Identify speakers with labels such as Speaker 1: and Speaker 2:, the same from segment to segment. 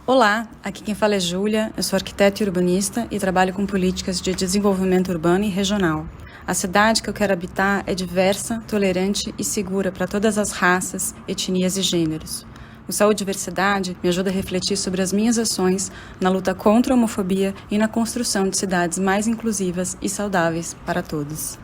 Speaker 1: Olá, aqui quem fala é Júlia, eu sou arquiteta e urbanista e trabalho com políticas de desenvolvimento urbano e regional. A cidade que eu quero habitar é diversa, tolerante e segura para todas as raças, etnias e gêneros. O Saúde e Diversidade me ajuda a refletir sobre as minhas ações na luta contra a homofobia e na construção de cidades mais inclusivas e saudáveis para todos.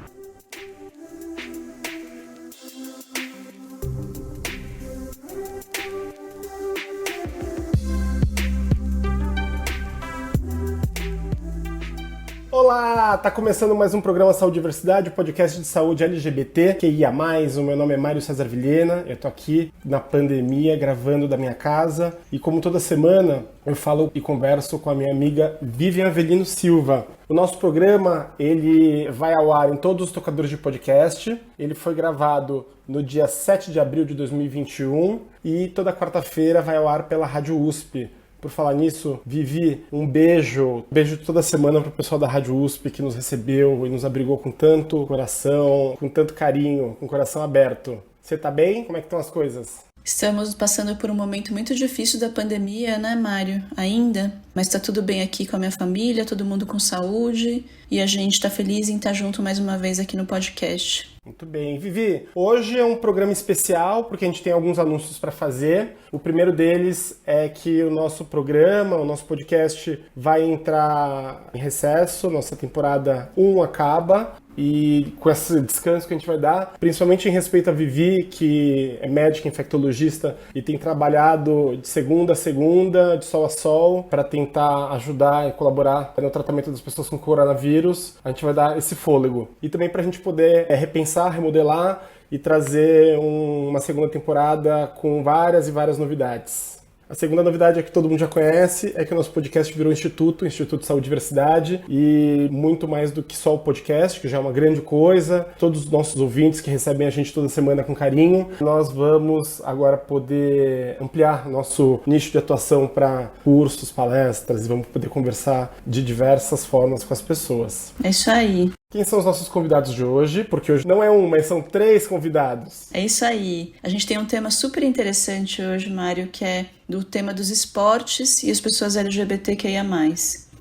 Speaker 2: Olá, tá começando mais um programa Saúde e Diversidade, podcast de saúde LGBT, QIA+, o meu nome é Mário César Vilhena, eu tô aqui na pandemia gravando da minha casa e como toda semana eu falo e converso com a minha amiga Vivian Avelino Silva. O nosso programa, ele vai ao ar em todos os tocadores de podcast, ele foi gravado no dia 7 de abril de 2021 e toda quarta-feira vai ao ar pela Rádio USP. Por falar nisso, Vivi, um beijo toda semana pro pessoal da Rádio USP que nos recebeu e nos abrigou com tanto coração, com tanto carinho, com o coração aberto. Você tá bem? Como é que estão as coisas?
Speaker 3: Estamos passando por um momento muito difícil da pandemia, né, Mário? Ainda. Mas tá tudo bem aqui com a minha família, todo mundo com saúde. E a gente tá feliz em estar junto mais uma vez aqui no podcast.
Speaker 2: Muito bem. Vivi, hoje é um programa especial porque a gente tem alguns anúncios para fazer. O primeiro deles é que o nosso programa, o nosso podcast vai entrar em recesso. Nossa temporada 1 acaba. E com esse descanso que a gente vai dar, principalmente em respeito a Vivi, que é médica infectologista e tem trabalhado de segunda a segunda, de sol a sol, para tentar ajudar e colaborar no tratamento das pessoas com coronavírus, a gente vai dar esse fôlego. E também para a gente poder repensar, remodelar e trazer uma segunda temporada com várias e várias novidades. A segunda novidade é que todo mundo já conhece, é que o nosso podcast virou Instituto de Saúde e Diversidade, e muito mais do que só o podcast, que já é uma grande coisa. Todos os nossos ouvintes que recebem a gente toda semana com carinho, nós vamos agora poder ampliar nosso nicho de atuação para cursos, palestras, e vamos poder conversar de diversas formas com as pessoas.
Speaker 3: É isso aí.
Speaker 2: Quem são os nossos convidados de hoje? Porque hoje não é um, mas são 3 convidados.
Speaker 3: É isso aí. A gente tem um tema super interessante hoje, Mário, que é do tema dos esportes e as pessoas LGBTQIA+.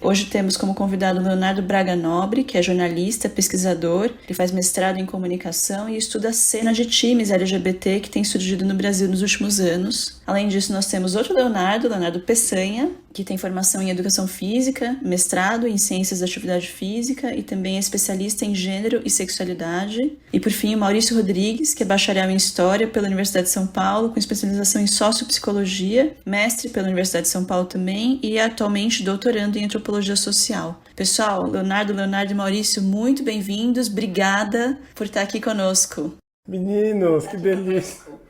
Speaker 3: Hoje temos como convidado Leonardo Braga Nobre, que é jornalista, pesquisador, ele faz mestrado em comunicação e estuda a cena de times LGBT que tem surgido no Brasil nos últimos anos. Além disso, nós temos outro Leonardo Peçanha, que tem formação em educação física, mestrado em ciências da atividade física e também é especialista em gênero e sexualidade. E por fim, o Maurício Rodrigues, que é bacharel em História pela Universidade de São Paulo, com especialização em Sociopsicologia, mestre pela Universidade de São Paulo também e é atualmente doutorando em Antropologia Social. Pessoal, Leonardo e Maurício, muito bem-vindos. Obrigada por estar aqui conosco.
Speaker 2: Meninos, que delícia!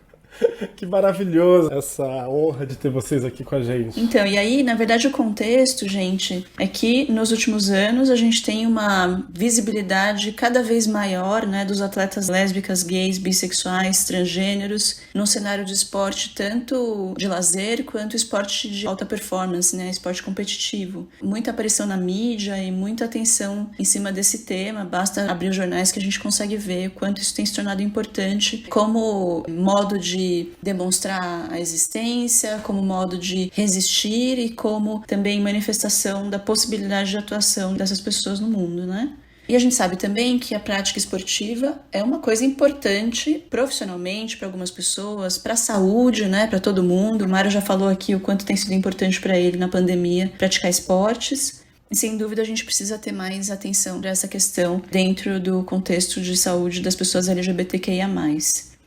Speaker 2: Que maravilhoso essa honra de ter vocês aqui com a gente.
Speaker 3: Então, e aí, na verdade, o contexto, gente, é que nos últimos anos a gente tem uma visibilidade cada vez maior, né, dos atletas lésbicas, gays, bissexuais, transgêneros, num cenário de esporte tanto de lazer quanto esporte de alta performance, né, esporte competitivo. Muita aparição na mídia e muita atenção em cima desse tema. Basta abrir os jornais que a gente consegue ver o quanto isso tem se tornado importante como modo de demonstrar a existência, como modo de resistir e como também manifestação da possibilidade de atuação dessas pessoas no mundo, né? E a gente sabe também que a prática esportiva é uma coisa importante profissionalmente para algumas pessoas, para a saúde, né, para todo mundo. O Mário já falou aqui o quanto tem sido importante para ele na pandemia praticar esportes. E sem dúvida a gente precisa ter mais atenção para essa questão dentro do contexto de saúde das pessoas LGBTQIA+.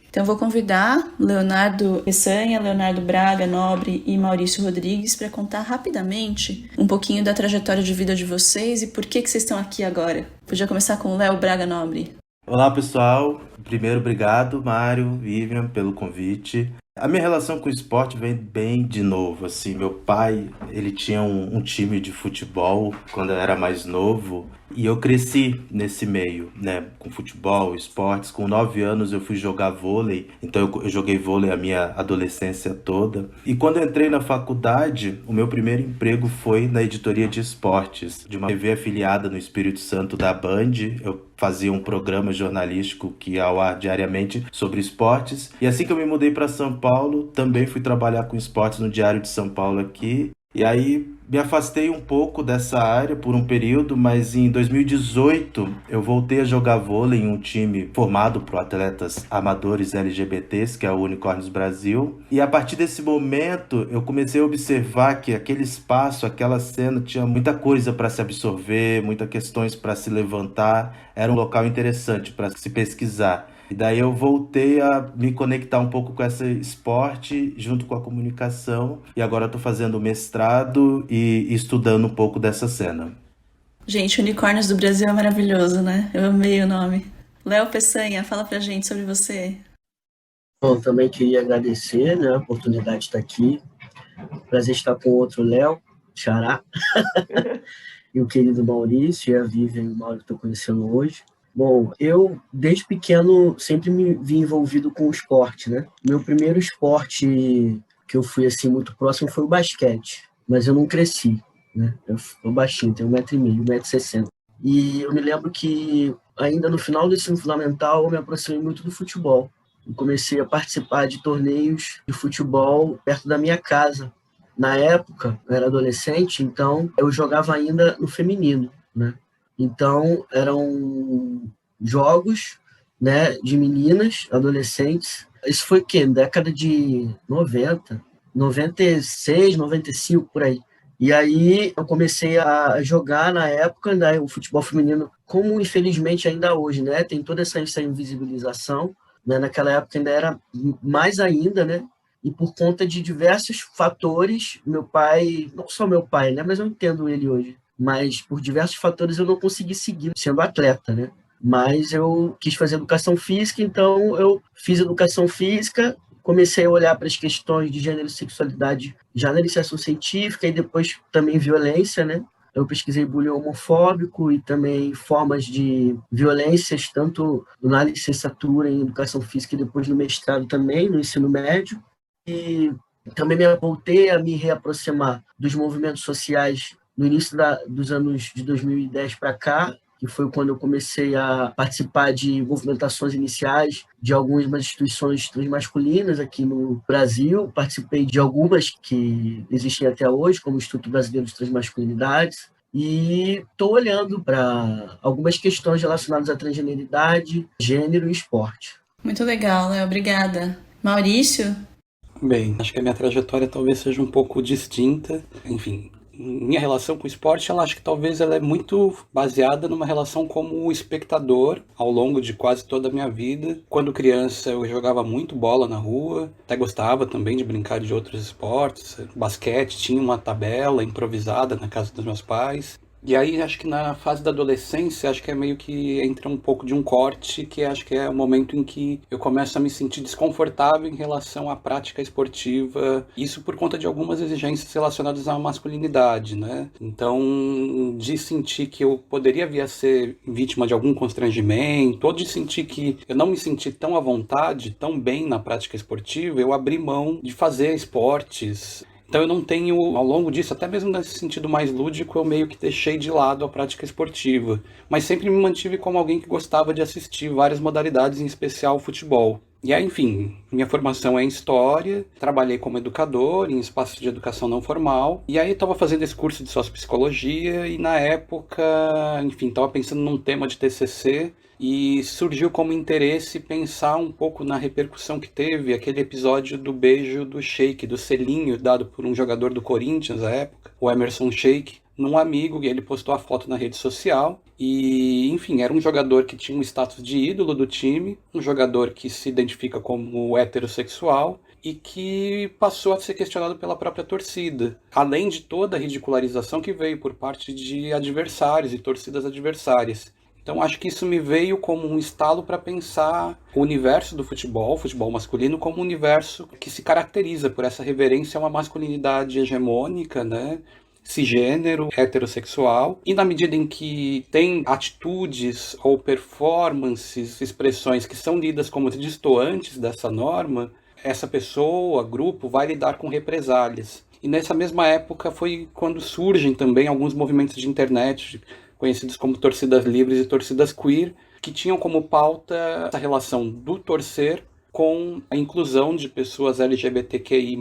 Speaker 3: Então, vou convidar Leonardo Peçanha, Leonardo Braga Nobre e Maurício Rodrigues para contar rapidamente um pouquinho da trajetória de vida de vocês e por que vocês estão aqui agora. Podia começar com o Léo Braga Nobre.
Speaker 4: Olá, pessoal. Primeiro, obrigado, Mário, Vivian, pelo convite. A minha relação com o esporte vem bem de novo, assim. Meu pai, ele tinha um time de futebol quando eu era mais novo e eu cresci nesse meio, né, com futebol, esportes. Com 9 anos eu fui jogar vôlei, então eu joguei vôlei a minha adolescência toda. E quando eu entrei na faculdade, o meu primeiro emprego foi na editoria de esportes, de uma TV afiliada no Espírito Santo da Band. Eu fazia um programa jornalístico que ia ao ar diariamente sobre esportes. E assim que eu me mudei para São Paulo, também fui trabalhar com esportes no Diário de São Paulo aqui. E aí me afastei um pouco dessa área por um período, mas em 2018 eu voltei a jogar vôlei em um time formado por atletas amadores LGBTs, que é o Unicórnios Brasil. E a partir desse momento eu comecei a observar que aquele espaço, aquela cena tinha muita coisa para se absorver, muitas questões para se levantar. Era um local interessante para se pesquisar. E daí eu voltei a me conectar um pouco com esse esporte junto com a comunicação. E agora eu tô fazendo mestrado e estudando um pouco dessa cena.
Speaker 3: Gente, Unicórnios do Brasil é maravilhoso, né? Eu amei o nome. Léo Peçanha, fala pra gente sobre você.
Speaker 5: Bom, também queria agradecer, né, a oportunidade de estar aqui. Prazer estar com o outro Léo, Xará, e o querido Maurício, e a Vivian e o Mauro que estou conhecendo hoje. Bom, eu, desde pequeno, sempre me vi envolvido com o esporte, né? Meu primeiro esporte que eu fui, assim, muito próximo foi o basquete, mas eu não cresci, né? Eu sou baixinho, tenho 1,5 m, 1,60 m. E eu me lembro que, ainda no final do ensino fundamental, eu me aproximei muito do futebol. Eu comecei a participar de torneios de futebol perto da minha casa. Na época, eu era adolescente, então eu jogava ainda no feminino, né? Então, eram jogos, né, de meninas, adolescentes. Isso foi o quê? Na década de 90, 96, 95, por aí. E aí eu comecei a jogar na época, né, o futebol feminino, como infelizmente ainda hoje, né, tem toda essa invisibilização, né, naquela época ainda era mais ainda, né, e por conta de diversos fatores, meu pai, não só meu pai, né, mas eu entendo ele hoje, mas por diversos fatores eu não consegui seguir sendo atleta, né, mas eu quis fazer educação física, então eu fiz educação física, comecei a olhar para as questões de gênero e sexualidade já na iniciação científica e depois também violência, né? Eu pesquisei bullying homofóbico e também formas de violências, tanto na licenciatura em educação física e depois no mestrado também, no ensino médio. E também me voltei a me reaproximar dos movimentos sociais no início dos anos de 2010 para cá, que foi quando eu comecei a participar de movimentações iniciais de algumas instituições transmasculinas aqui no Brasil. Participei de algumas que existem até hoje, como o Instituto Brasileiro de Transmasculinidades, e estou olhando para algumas questões relacionadas à transgeneridade, gênero e esporte.
Speaker 3: Muito legal, Léo. Obrigada. Maurício?
Speaker 6: Bem, acho que a minha trajetória talvez seja um pouco distinta. Enfim, minha relação com o esporte, acho que talvez ela é muito baseada numa relação como espectador ao longo de quase toda a minha vida. Quando criança eu jogava muito bola na rua, até gostava também de brincar de outros esportes. Basquete, tinha uma tabela improvisada na casa dos meus pais. E aí, acho que na fase da adolescência, acho que é meio que entra um pouco de um corte, que acho que é o momento em que eu começo a me sentir desconfortável em relação à prática esportiva, isso por conta de algumas exigências relacionadas à masculinidade, né? Então, de sentir que eu poderia vir a ser vítima de algum constrangimento, ou de sentir que eu não me senti tão à vontade, tão bem na prática esportiva, eu abri mão de fazer esportes. Então eu não tenho, ao longo disso, até mesmo nesse sentido mais lúdico, eu meio que deixei de lado a prática esportiva. Mas sempre me mantive como alguém que gostava de assistir várias modalidades, em especial futebol. E aí, enfim, minha formação é em História, trabalhei como educador em espaços de educação não formal, e aí estava fazendo esse curso de Sociopsicologia, e na época, enfim, estava pensando num tema de TCC, e surgiu como interesse pensar um pouco na repercussão que teve aquele episódio do beijo do Sheik, do selinho dado por um jogador do Corinthians à época, o Emerson Sheik, num amigo, e ele postou a foto na rede social. E, enfim, era um jogador que tinha um status de ídolo do time, um jogador que se identifica como heterossexual e que passou a ser questionado pela própria torcida, além de toda a ridicularização que veio por parte de adversários e torcidas adversárias. Então acho que isso me veio como um estalo para pensar o universo do futebol, o futebol masculino, como um universo que se caracteriza por essa reverência a uma masculinidade hegemônica, né? Cisgênero, heterossexual, e na medida em que tem atitudes ou performances, expressões que são lidas como destoantes dessa norma, essa pessoa, grupo, vai lidar com represálias. E nessa mesma época foi quando surgem também alguns movimentos de internet, conhecidos como torcidas livres e torcidas queer, que tinham como pauta essa relação do torcer com a inclusão de pessoas LGBTQI+,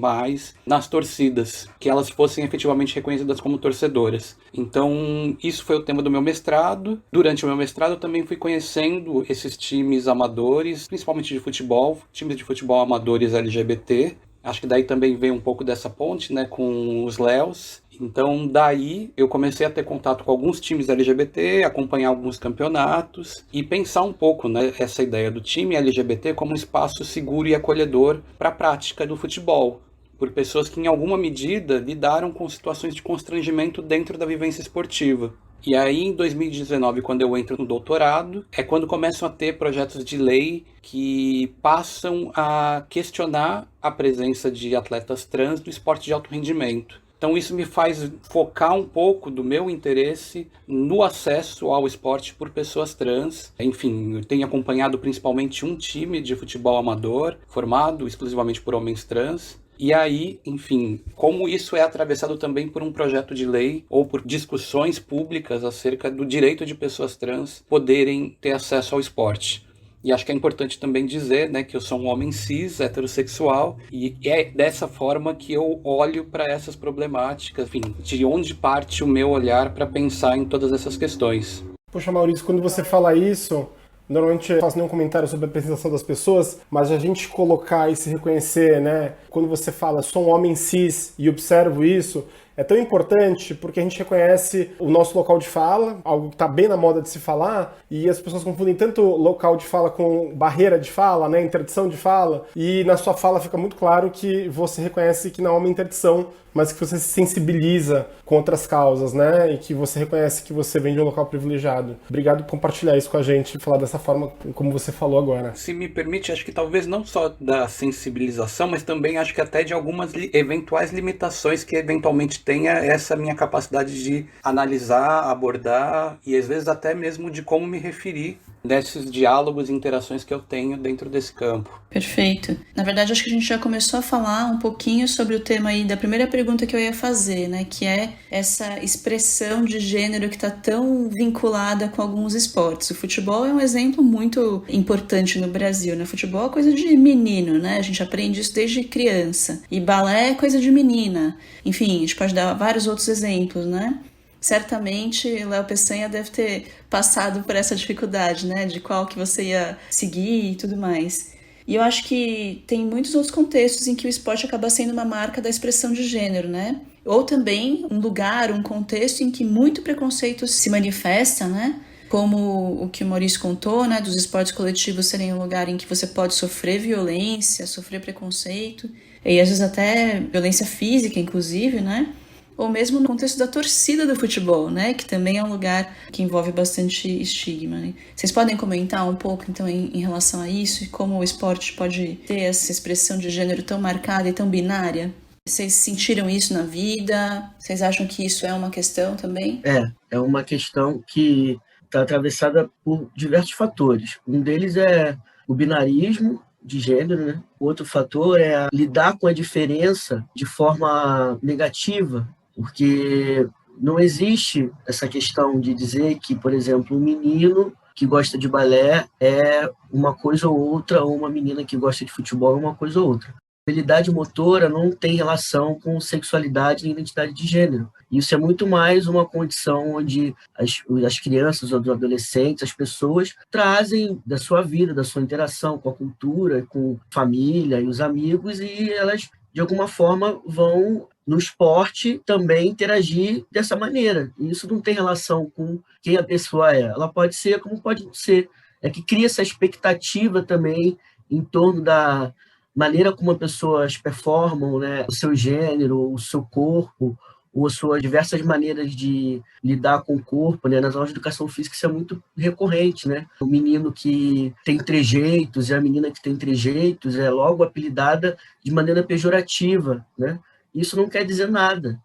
Speaker 6: nas torcidas, que elas fossem efetivamente reconhecidas como torcedoras. Então, isso foi o tema do meu mestrado. Durante o meu mestrado, eu também fui conhecendo esses times amadores, principalmente de futebol, times de futebol amadores LGBT. Acho que daí também veio um pouco dessa ponte, né, com os Léos. Então, daí, eu comecei a ter contato com alguns times LGBT, acompanhar alguns campeonatos e pensar um pouco, né, essa ideia do time LGBT como um espaço seguro e acolhedor para a prática do futebol, por pessoas que, em alguma medida, lidaram com situações de constrangimento dentro da vivência esportiva. E aí, em 2019, quando eu entro no doutorado, é quando começam a ter projetos de lei que passam a questionar a presença de atletas trans no esporte de alto rendimento. Então isso me faz focar um pouco do meu interesse no acesso ao esporte por pessoas trans. Enfim, eu tenho acompanhado principalmente um time de futebol amador, formado exclusivamente por homens trans. E aí, enfim, como isso é atravessado também por um projeto de lei ou por discussões públicas acerca do direito de pessoas trans poderem ter acesso ao esporte. E acho que é importante também dizer, né, que eu sou um homem cis, heterossexual, e é dessa forma que eu olho para essas problemáticas, enfim, de onde parte o meu olhar para pensar em todas essas questões.
Speaker 2: Poxa, Maurício, quando você fala isso, normalmente eu não faço nenhum comentário sobre a apresentação das pessoas, mas a gente colocar e se reconhecer, né, quando você fala, sou um homem cis e observo isso, é tão importante porque a gente reconhece o nosso local de fala, algo que está bem na moda de se falar, e as pessoas confundem tanto local de fala com barreira de fala, né, interdição de fala, e na sua fala fica muito claro que você reconhece que não é uma interdição, mas que você se sensibiliza com outras causas, né, e que você reconhece que você vem de um local privilegiado. Obrigado por compartilhar isso com a gente e falar dessa forma como você falou agora.
Speaker 6: Se me permite, acho que talvez não só da sensibilização, mas também acho que até de algumas eventuais limitações que eventualmente tenha essa minha capacidade de analisar, abordar e às vezes até mesmo de como me referir desses diálogos e interações que eu tenho dentro desse campo.
Speaker 3: Perfeito. Na verdade, acho que a gente já começou a falar um pouquinho sobre o tema aí da primeira pergunta que eu ia fazer, né? Que é essa expressão de gênero que está tão vinculada com alguns esportes. O futebol é um exemplo muito importante no Brasil, né? Futebol é coisa de menino, né? A gente aprende isso desde criança. E balé é coisa de menina. Enfim, a gente pode dar vários outros exemplos, né? Certamente, Léo Peçanha deve ter passado por essa dificuldade, né? De qual que você ia seguir e tudo mais. E eu acho que tem muitos outros contextos em que o esporte acaba sendo uma marca da expressão de gênero, né? Ou também um lugar, um contexto em que muito preconceito se manifesta, né? Como o que o Maurício contou, né? Dos esportes coletivos serem um lugar em que você pode sofrer violência, sofrer preconceito, e às vezes até violência física, inclusive, né? Ou mesmo no contexto da torcida do futebol, né? Que também é um lugar que envolve bastante estigma, né? Vocês podem comentar um pouco, então, em relação a isso e como o esporte pode ter essa expressão de gênero tão marcada e tão binária? Vocês sentiram isso na vida? Vocês acham que isso é uma questão também?
Speaker 5: É uma questão que está atravessada por diversos fatores. Um deles é o binarismo de gênero, né? Outro fator é lidar com a diferença de forma negativa, porque não existe essa questão de dizer que, por exemplo, um menino que gosta de balé é uma coisa ou outra, ou uma menina que gosta de futebol é uma coisa ou outra. A habilidade motora não tem relação com sexualidade e identidade de gênero. Isso é muito mais uma condição onde as crianças ou os adolescentes, as pessoas, trazem da sua vida, da sua interação com a cultura, com a família e os amigos, e elas, de alguma forma, vão no esporte também interagir dessa maneira. E isso não tem relação com quem a pessoa é. Ela pode ser como pode não ser. É que cria essa expectativa também em torno da maneira como as pessoas performam, né, o seu gênero, o seu corpo, ou as suas diversas maneiras de lidar com o corpo, né? Nas aulas de educação física isso é muito recorrente, né? O menino que tem trejeitos e a menina que tem trejeitos é logo apelidada de maneira pejorativa, né? Isso não quer dizer nada,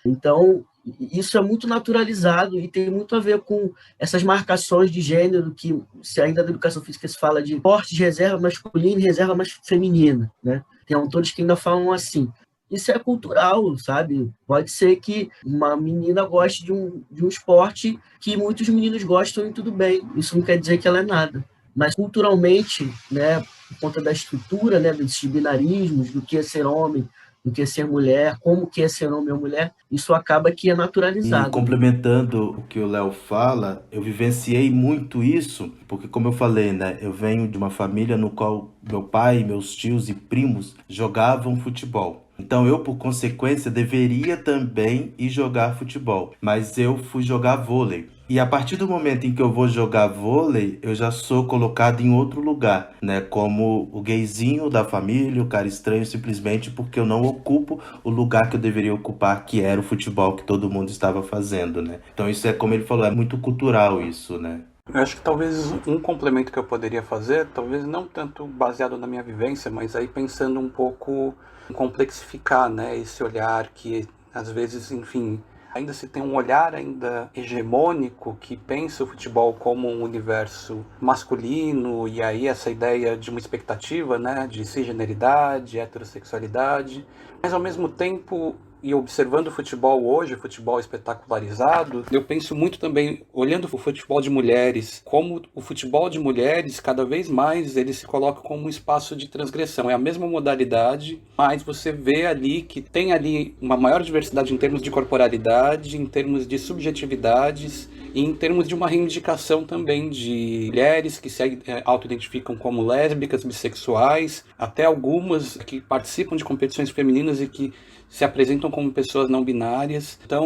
Speaker 5: Então, isso é muito naturalizado e tem muito a ver com essas marcações de gênero que, se ainda na educação física se fala de esporte de reserva masculina e reserva feminina, né? Tem autores que ainda falam assim. Isso é cultural, sabe? Pode ser que uma menina goste de um esporte que muitos meninos gostam e tudo bem. Isso não quer dizer que ela é nada. Mas culturalmente, né, por conta da estrutura, né, desses binarismos, do que é ser homem, do que é ser mulher, como que é ser homem ou mulher, isso acaba que é naturalizado.
Speaker 4: E complementando o que o Léo fala, eu vivenciei muito isso, porque como eu falei, né, eu venho de uma família no qual meu pai, meus tios e primos jogavam futebol. Então eu, por consequência, deveria também ir jogar futebol, mas eu fui jogar vôlei. E a partir do momento em que eu vou jogar vôlei, eu já sou colocado em outro lugar, né? Como o gayzinho da família, o cara estranho, simplesmente porque eu não ocupo o lugar que eu deveria ocupar, que era o futebol que todo mundo estava fazendo, né? Então isso é, como ele falou, é muito cultural isso, né?
Speaker 6: Eu acho que talvez um complemento que eu poderia fazer, talvez não tanto baseado na minha vivência, mas aí pensando um pouco em complexificar, né, esse olhar que às vezes, enfim, ainda se tem um olhar ainda hegemônico que pensa o futebol como um universo masculino, e aí essa ideia de uma expectativa, né, de cisgeneridade, heterossexualidade, mas ao mesmo tempo, e observando o futebol hoje, o futebol espetacularizado, eu penso muito também, olhando o futebol de mulheres, como o futebol de mulheres, cada vez mais, ele se coloca como um espaço de transgressão. É a mesma modalidade, mas você vê ali que tem ali uma maior diversidade em termos de corporalidade, em termos de subjetividades, e em termos de uma reivindicação também de mulheres que se auto-identificam como lésbicas, bissexuais, até algumas que participam de competições femininas e que se apresentam como pessoas não binárias. Então,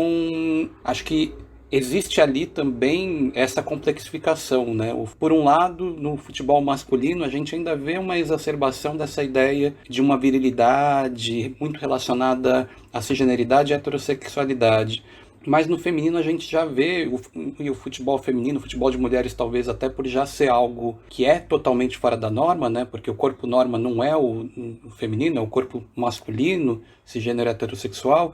Speaker 6: acho que existe ali também essa complexificação, né? Por um lado, no futebol masculino, a gente ainda vê uma exacerbação dessa ideia de uma virilidade muito relacionada à cisgeneridade e heterossexualidade. Mas no feminino a gente já vê o futebol feminino, o futebol de mulheres, talvez até por já ser algo que é totalmente fora da norma, né? Porque o corpo norma não é o feminino, é o corpo masculino, cisgênero heterossexual.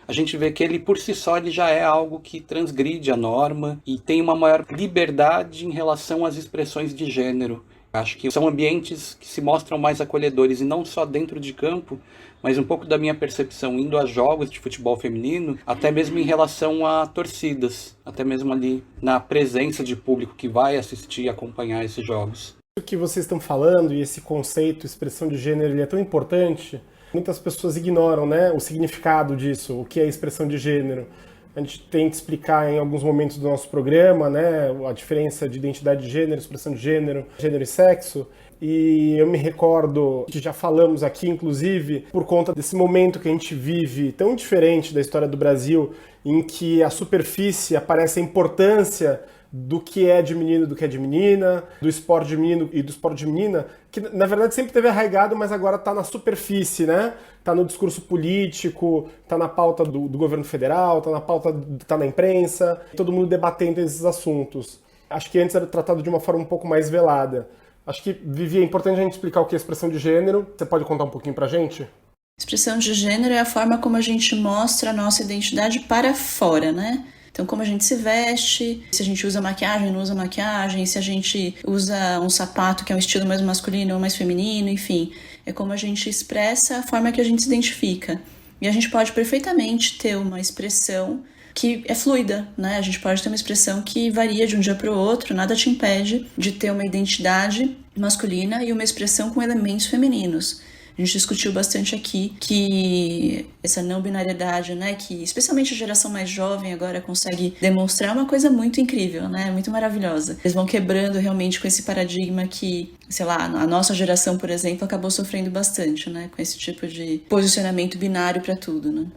Speaker 6: A gente vê que ele por si só ele já é algo que transgride a norma e tem uma maior liberdade em relação às expressões de gênero. Acho que são ambientes que se mostram mais acolhedores, e não só dentro de campo, mas um pouco da minha percepção indo a jogos de futebol feminino, até mesmo em relação a torcidas, até mesmo ali na presença de público que vai assistir e acompanhar esses jogos.
Speaker 2: O que vocês estão falando e esse conceito, expressão de gênero, ele é tão importante. Muitas pessoas ignoram, né, o significado disso, o que é expressão de gênero. A gente tenta explicar em alguns momentos do nosso programa, né, a diferença de identidade de gênero, expressão de gênero, gênero e sexo. E eu me recordo que já falamos aqui, inclusive, por conta desse momento que a gente vive tão diferente da história do Brasil, em que a superfície aparece a importância do que é de menino e do que é de menina, do esporte de menino e do esporte de menina, que na verdade sempre teve arraigado, mas agora está na superfície, né? Está no discurso político, está na pauta do governo federal, está na pauta, está na imprensa, todo mundo debatendo esses assuntos. Acho que antes era tratado de uma forma um pouco mais velada. Acho que, Vivi, é importante a gente explicar o que é expressão de gênero. Você pode contar um pouquinho pra gente?
Speaker 3: Expressão de gênero é a forma como a gente mostra a nossa identidade para fora, né? Então, como a gente se veste, se a gente usa maquiagem, não usa maquiagem, se a gente usa um sapato que é um estilo mais masculino ou mais feminino, enfim. É como a gente expressa a forma que a gente se identifica. E a gente pode perfeitamente ter uma expressão que é fluida, né? A gente pode ter uma expressão que varia de um dia para o outro, nada te impede de ter uma identidade masculina e uma expressão com elementos femininos. A gente discutiu bastante aqui que essa não binariedade, né, que especialmente a geração mais jovem agora consegue demonstrar uma coisa muito incrível, né, muito maravilhosa. Eles vão quebrando realmente com esse paradigma que, sei lá, a nossa geração, por exemplo, acabou sofrendo bastante, né, com esse tipo de posicionamento binário para tudo, né.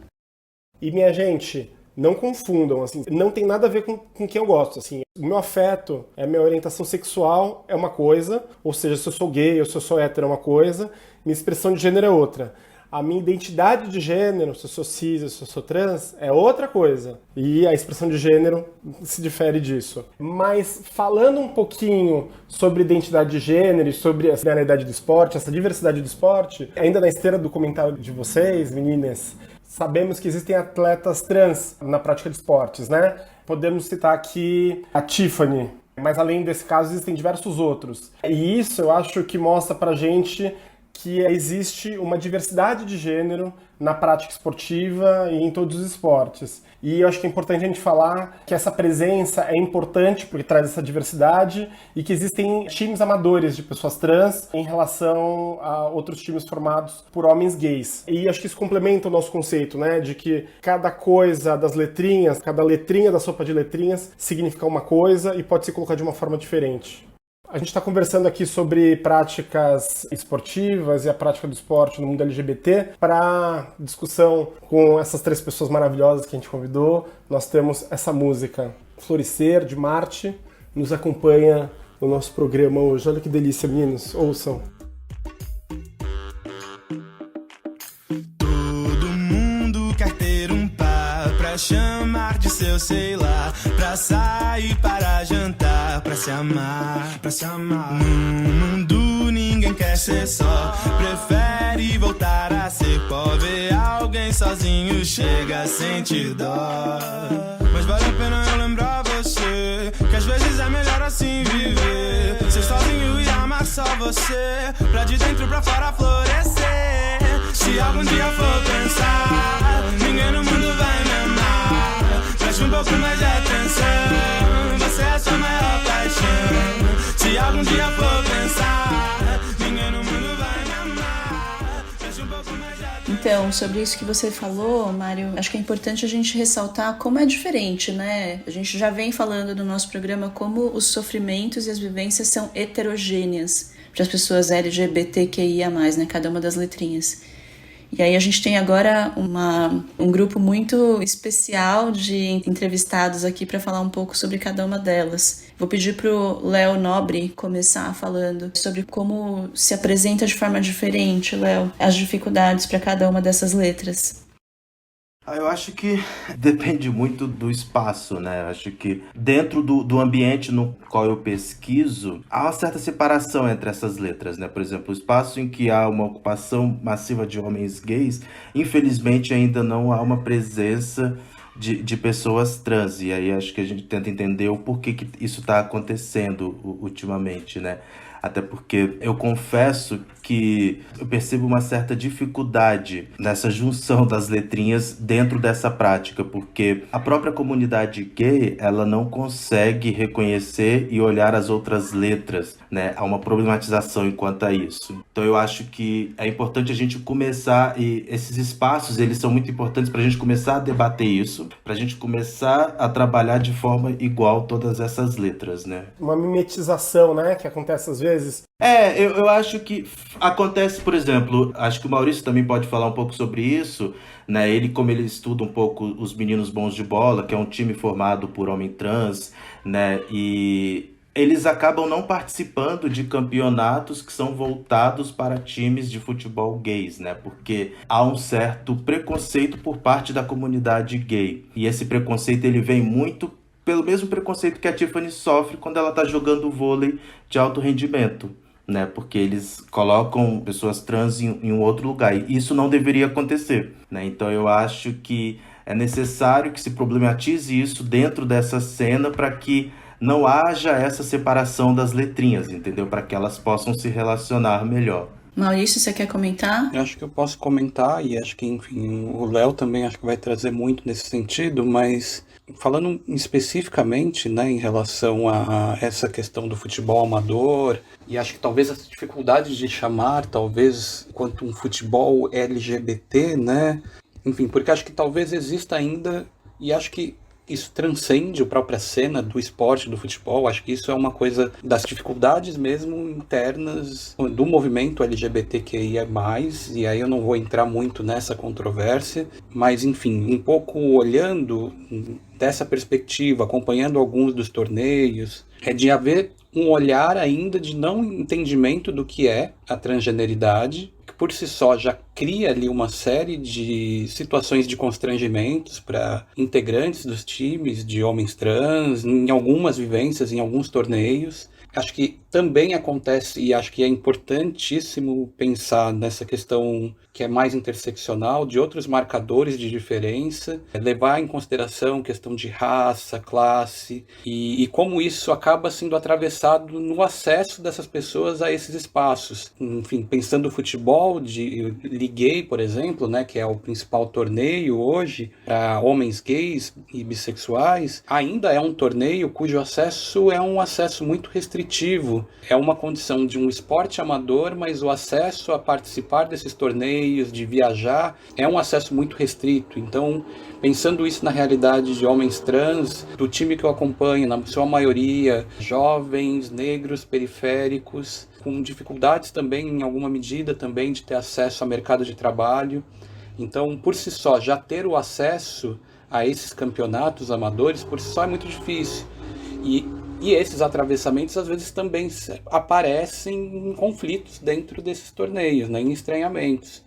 Speaker 2: E minha gente, não confundam, assim, não tem nada a ver com quem eu gosto, assim. O meu afeto, a minha orientação sexual é uma coisa, ou seja, se eu sou gay ou se eu sou hétero é uma coisa, minha expressão de gênero é outra. A minha identidade de gênero, se eu sou cis ou se eu sou trans, é outra coisa. E a expressão de gênero se difere disso. Mas falando um pouquinho sobre identidade de gênero e sobre a binariedade do esporte, essa diversidade do esporte, ainda na esteira do comentário de vocês, meninas, sabemos que existem atletas trans na prática de esportes, né? Podemos citar aqui a Tiffany, mas além desse caso existem diversos outros. E isso eu acho que mostra pra gente que existe uma diversidade de gênero na prática esportiva e em todos os esportes. E eu acho que é importante a gente falar que essa presença é importante porque traz essa diversidade e que existem times amadores de pessoas trans em relação a outros times formados por homens gays. E acho que isso complementa o nosso conceito, né, de que cada coisa das letrinhas, cada letrinha da sopa de letrinhas significa uma coisa e pode se colocar de uma forma diferente. A gente está conversando aqui sobre práticas esportivas e a prática do esporte no mundo LGBT. Para discussão com essas 3 pessoas maravilhosas que a gente convidou, nós temos essa música, Florescer, de Marte, nos acompanha no nosso programa hoje. Olha que delícia, meninos, ouçam.
Speaker 7: Todo mundo quer ter um par pra chamar de seu, sei lá, pra sair, para jantar, pra se amar, pra se amar. No mundo ninguém quer ser só, prefere voltar a ser pobre. Alguém sozinho chega a sentir dó. Mas vale a pena eu lembrar você que às vezes é melhor assim viver, ser sozinho e amar só você, pra de dentro pra fora florescer. Se algum dia for pensar, ninguém no mundo vai me amar, preste um pouco mais de atenção, você é a sua maior paixão. Se algum dia for pensar, ninguém no mundo vai me amar, preste um pouco mais de atenção.
Speaker 3: Então, sobre isso que você falou, Mário, acho que é importante a gente ressaltar como é diferente, né? A gente já vem falando no nosso programa como os sofrimentos e as vivências são heterogêneas para as pessoas LGBTQIA+, né? Cada uma das letrinhas. E aí a gente tem agora um grupo muito especial de entrevistados aqui para falar um pouco sobre cada uma delas. Vou pedir para o Léo Nobre começar falando sobre como se apresenta de forma diferente, Léo, as dificuldades para cada uma dessas letras.
Speaker 4: Eu acho que depende muito do espaço, né? Eu acho que dentro do ambiente no qual eu pesquiso, há uma certa separação entre essas letras, né? Por exemplo, o espaço em que há uma ocupação massiva de homens gays, infelizmente ainda não há uma presença de pessoas trans. E aí acho que a gente tenta entender o porquê que isso está acontecendo ultimamente, né? Até porque eu confesso que eu percebo uma certa dificuldade nessa junção das letrinhas dentro dessa prática, porque a própria comunidade gay, ela não consegue reconhecer e olhar as outras letras, né? Há uma problematização enquanto a isso. Então eu acho que é importante a gente começar, e esses espaços, eles são muito importantes para a gente começar a debater isso, para a gente começar a trabalhar de forma igual todas essas letras, né?
Speaker 2: Uma mimetização, né, que acontece às vezes.
Speaker 4: Eu acho que acontece, por exemplo, acho que o Maurício também pode falar um pouco sobre isso, né? Como ele estuda um pouco os Meninos Bons de Bola, que é um time formado por homem trans, né? E eles acabam não participando de campeonatos que são voltados para times de futebol gays, né? Porque há um certo preconceito por parte da comunidade gay. E esse preconceito, ele vem muito pelo mesmo preconceito que a Tiffany sofre quando ela está jogando vôlei de alto rendimento, né? Porque eles colocam pessoas trans em um outro lugar, e isso não deveria acontecer, né? Então eu acho que é necessário que se problematize isso dentro dessa cena para que não haja essa separação das letrinhas, entendeu? Para que elas possam se relacionar melhor.
Speaker 3: Maurício, você quer comentar?
Speaker 6: Eu acho que eu posso comentar, e acho que, enfim, o Léo também acho que vai trazer muito nesse sentido, mas falando especificamente, né, em relação a essa questão do futebol amador, e acho que talvez as dificuldades de chamar, talvez, quanto um futebol LGBT, né, enfim, porque acho que talvez exista ainda, e acho que isso transcende a própria cena do esporte, do futebol. Acho que isso é uma coisa das dificuldades mesmo internas do movimento LGBTQIA+, e aí eu não vou entrar muito nessa controvérsia, mas enfim, um pouco olhando dessa perspectiva, acompanhando alguns dos torneios, é de haver um olhar ainda de não entendimento do que é a transgeneridade, que por si só já cria ali uma série de situações de constrangimentos para integrantes dos times de homens trans, em algumas vivências, em alguns torneios. Acho que também acontece, e acho que é importantíssimo pensar nessa questão que é mais interseccional, de outros marcadores de diferença, levar em consideração questão de raça, classe, e como isso acaba sendo atravessado no acesso dessas pessoas a esses espaços. Enfim, pensando no futebol, de Liguei, por exemplo, né, que é o principal torneio hoje para homens gays e bissexuais, ainda é um torneio cujo acesso é um acesso muito restritivo. É uma condição de um esporte amador, mas o acesso a participar desses torneios, de viajar, é um acesso muito restrito. Então, pensando isso na realidade de homens trans, do time que eu acompanho, na sua maioria, jovens, negros, periféricos, com dificuldades também, em alguma medida, também de ter acesso ao mercado de trabalho. Então, por si só, já ter o acesso a esses campeonatos amadores, por si só é muito difícil. E esses atravessamentos, às vezes, também aparecem em conflitos dentro desses torneios, né, em estranhamentos.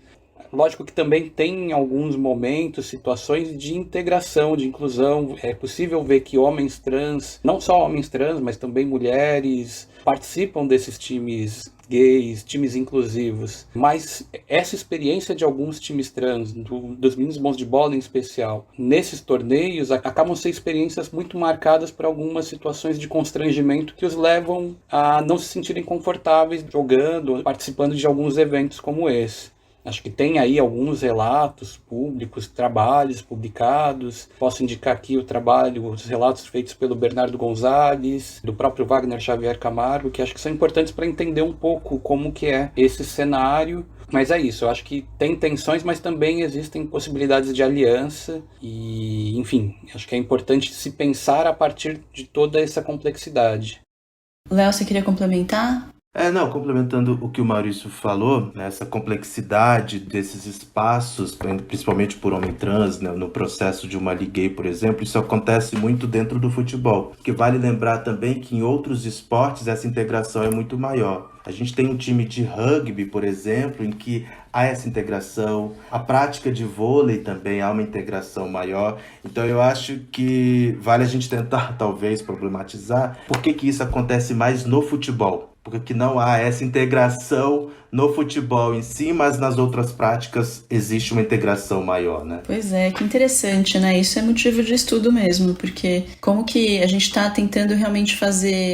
Speaker 6: Lógico que também tem alguns momentos, situações de integração, de inclusão. É possível ver que homens trans, não só homens trans, mas também mulheres, participam desses times gays, times inclusivos. Mas essa experiência de alguns times trans, dos meninos bons de bola em especial, nesses torneios, acabam sendo experiências muito marcadas por algumas situações de constrangimento que os levam a não se sentirem confortáveis jogando, participando de alguns eventos como esse. Acho que tem aí alguns relatos públicos, trabalhos publicados. Posso indicar aqui os relatos feitos pelo Bernardo Gonzalez, do próprio Wagner Xavier Camargo, que acho que são importantes para entender um pouco como que é esse cenário. Mas é isso, eu acho que tem tensões, mas também existem possibilidades de aliança e, enfim, acho que é importante se pensar a partir de toda essa complexidade.
Speaker 3: Léo, você queria complementar?
Speaker 4: Não, complementando o que o Maurício falou, né, essa complexidade desses espaços, principalmente por homem trans, né, no processo de uma Liguei, por exemplo, isso acontece muito dentro do futebol. Porque vale lembrar também que em outros esportes essa integração é muito maior. A gente tem um time de rugby, por exemplo, em que há essa integração. A prática de vôlei também há uma integração maior. Então eu acho que vale a gente tentar, talvez, problematizar por que isso acontece mais no futebol. Porque não há essa integração no futebol em si, mas nas outras práticas existe uma integração maior, né?
Speaker 3: Pois é, que interessante, né? Isso é motivo de estudo mesmo, porque como que a gente está tentando realmente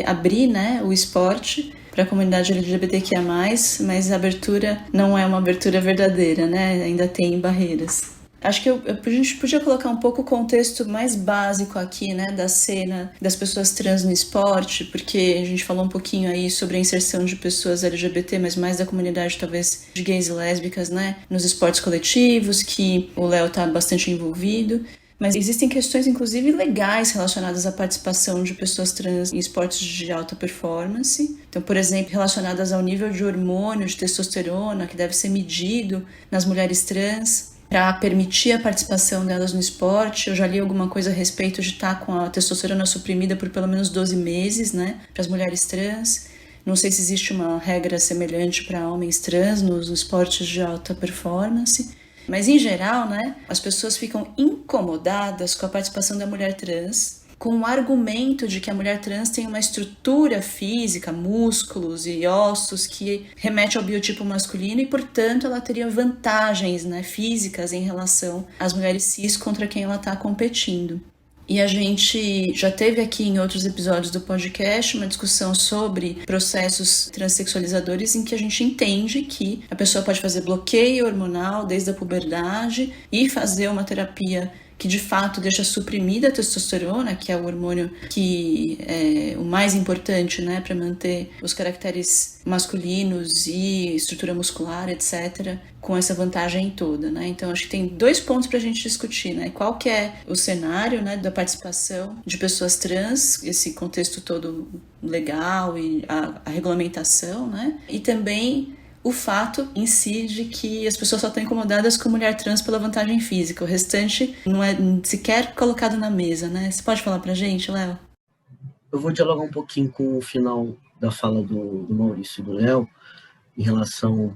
Speaker 3: abrir, né, o esporte para a comunidade LGBTQIA+, mas a abertura não é uma abertura verdadeira, né? Ainda tem barreiras. Acho que a gente podia colocar um pouco o contexto mais básico aqui, né, da cena das pessoas trans no esporte, porque a gente falou um pouquinho aí sobre a inserção de pessoas LGBT, mas mais da comunidade, talvez, de gays e lésbicas, né, nos esportes coletivos, que o Léo está bastante envolvido. Mas existem questões, inclusive, legais relacionadas à participação de pessoas trans em esportes de alta performance. Então, por exemplo, relacionadas ao nível de hormônio, de testosterona, que deve ser medido nas mulheres trans, para permitir a participação delas no esporte. Eu já li alguma coisa a respeito de estar com a testosterona suprimida por pelo menos 12 meses, né, para as mulheres trans. Não sei se existe uma regra semelhante para homens trans nos esportes de alta performance. Mas, em geral, né, as pessoas ficam incomodadas com a participação da mulher trans, com o argumento de que a mulher trans tem uma estrutura física, músculos e ossos que remete ao biotipo masculino e, portanto, ela teria vantagens, né, físicas em relação às mulheres cis contra quem ela está competindo. E a gente já teve aqui em outros episódios do podcast uma discussão sobre processos transexualizadores em que a gente entende que a pessoa pode fazer bloqueio hormonal desde a puberdade e fazer uma terapia que de fato deixa suprimida a testosterona, que é o hormônio que é o mais importante, né, para manter os caracteres masculinos e estrutura muscular, etc., com essa vantagem toda, né? Então acho que tem 2 pontos para a gente discutir, né? Qual que é o cenário, né, da participação de pessoas trans, esse contexto todo legal e a regulamentação, né? E também o fato em si de que as pessoas só estão incomodadas com mulher trans pela vantagem física. O restante não é sequer colocado na mesa, né? Você pode falar pra gente, Léo?
Speaker 5: Eu vou dialogar um pouquinho com o final da fala do Maurício e do Léo em relação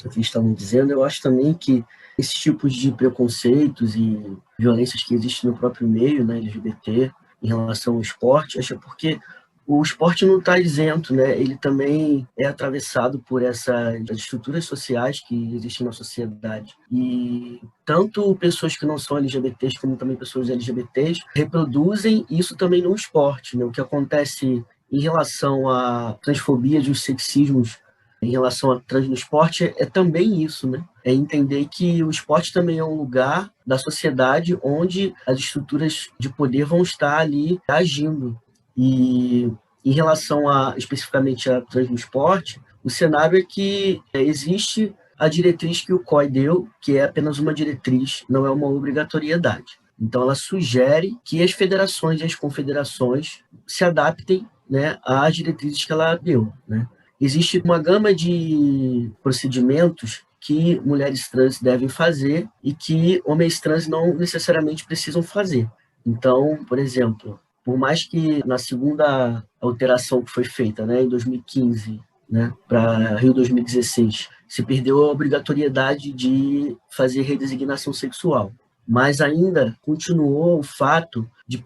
Speaker 5: ao que eles estavam dizendo. Eu acho também que esses tipos de preconceitos e violências que existem no próprio meio, né, LGBT, em relação ao esporte, acho porque o esporte não está isento, né? Ele também é atravessado por essas estruturas sociais que existem na sociedade. E tanto pessoas que não são LGBTs como também pessoas LGBTs reproduzem isso também no esporte, né? O que acontece em relação à transfobia e os sexismos em relação a trans no esporte é também isso, né? É entender que o esporte também é um lugar da sociedade onde as estruturas de poder vão estar ali agindo. E em relação especificamente a trans no esporte, o cenário é que existe a diretriz que o COI deu, que é apenas uma diretriz, não é uma obrigatoriedade. Então, ela sugere que as federações e as confederações se adaptem, né, às diretrizes que ela deu, né? Existe uma gama de procedimentos que mulheres trans devem fazer e que homens trans não necessariamente precisam fazer. Então, por exemplo, por mais que na segunda alteração que foi feita, né, em 2015, né, para Rio 2016, se perdeu a obrigatoriedade de fazer redesignação sexual. Mas ainda continuou o fato de,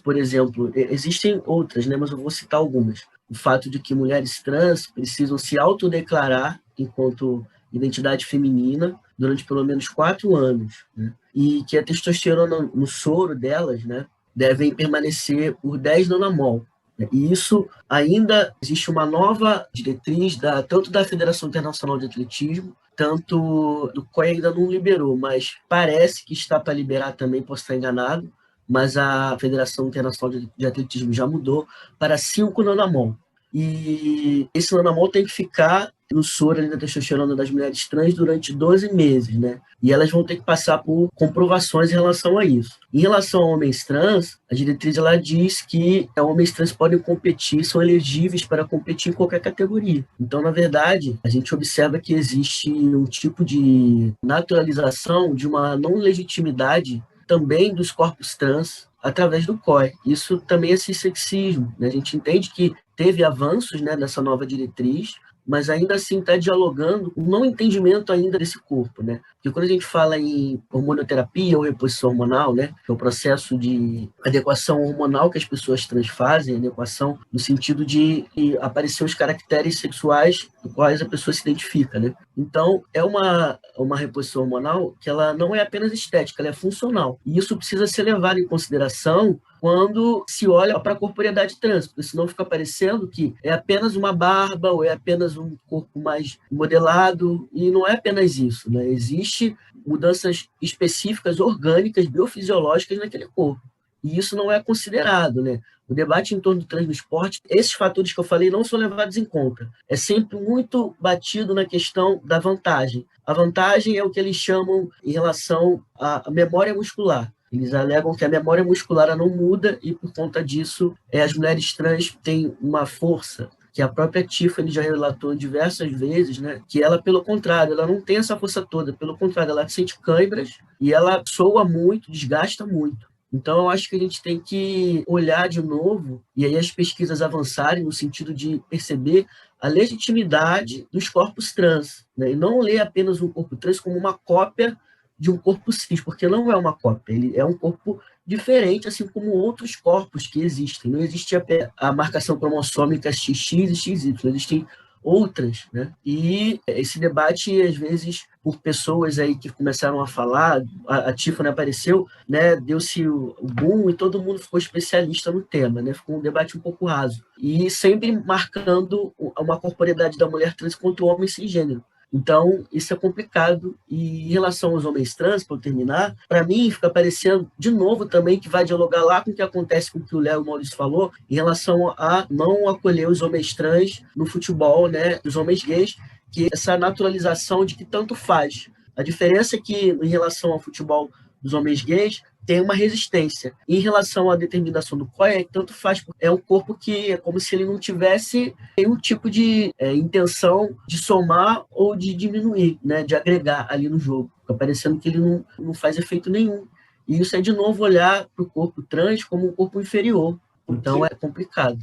Speaker 5: por exemplo, existem outras, né, mas eu vou citar algumas. O fato de que mulheres trans precisam se autodeclarar enquanto identidade feminina durante pelo menos 4 anos, né? E que a testosterona no soro delas, né, devem permanecer por 10 nanomol. E isso ainda existe uma nova diretriz tanto da Federação Internacional de Atletismo, tanto do COI ainda não liberou, mas parece que está para liberar também, posso estar enganado, mas a Federação Internacional de Atletismo já mudou para 5 nanomol. E esse nanomol tem que ficar no soro ali da testosterona das mulheres trans durante 12 meses, né? E elas vão ter que passar por comprovações em relação a isso. Em relação a homens trans, a diretriz ela diz que homens trans podem competir, são elegíveis para competir em qualquer categoria. Então, na verdade, a gente observa que existe um tipo de naturalização de uma não legitimidade também dos corpos trans através do COI. Isso também é sexismo, né? A gente entende que teve avanços, né, nessa nova diretriz, mas ainda assim está dialogando com o não entendimento ainda desse corpo, né? Porque quando a gente fala em hormonioterapia ou reposição hormonal, né, que é o processo de adequação hormonal que as pessoas trans fazem, adequação no sentido de aparecer os caracteres sexuais com quais a pessoa se identifica, né? Então, é uma reposição hormonal que ela não é apenas estética, ela é funcional. E isso precisa ser levado em consideração quando se olha para a corporeidade trans, porque senão fica parecendo que é apenas uma barba ou é apenas um corpo mais modelado, e não é apenas isso, né? Existem mudanças específicas, orgânicas, biofisiológicas naquele corpo, e isso não é considerado, né? O debate em torno do trans no esporte, esses fatores que eu falei não são levados em conta. É sempre muito batido na questão da vantagem. A vantagem é o que eles chamam em relação à memória muscular. Eles alegam que a memória muscular não muda e, por conta disso, as mulheres trans têm uma força que a própria Tiffany já relatou diversas vezes, né? Que ela, pelo contrário, ela não tem essa força toda. Pelo contrário, ela sente câimbras e ela soa muito, desgasta muito. Então, eu acho que a gente tem que olhar de novo e aí as pesquisas avançarem no sentido de perceber a legitimidade dos corpos trans, né? E não ler apenas um corpo trans como uma cópia de um corpo cis, porque não é uma cópia, ele é um corpo diferente, assim como outros corpos que existem. Não existe a marcação cromossômica XX e XY, existem outras, né? E esse debate, às vezes, por pessoas aí que começaram a falar, a Tiffany apareceu, né? Deu-se o boom e todo mundo ficou especialista no tema, né? Ficou um debate um pouco raso. E sempre marcando uma corporeidade da mulher trans contra o homem cisgênero. Então, isso é complicado. E em relação aos homens trans, para eu terminar, para mim fica parecendo, de novo também, que vai dialogar lá com o que acontece com o que o Léo Maurício falou, em relação a não acolher os homens trans no futebol, né, os homens gays, que essa naturalização de que tanto faz. A diferença é que, em relação ao futebol dos homens gays, tem uma resistência. Em relação à determinação do COI, é que tanto faz. É um corpo que é como se ele não tivesse nenhum tipo de intenção de somar ou de diminuir, né, de agregar ali no jogo. Fica parecendo que ele não faz efeito nenhum. E isso é, de novo, olhar para o corpo trans como um corpo inferior. Então, é complicado.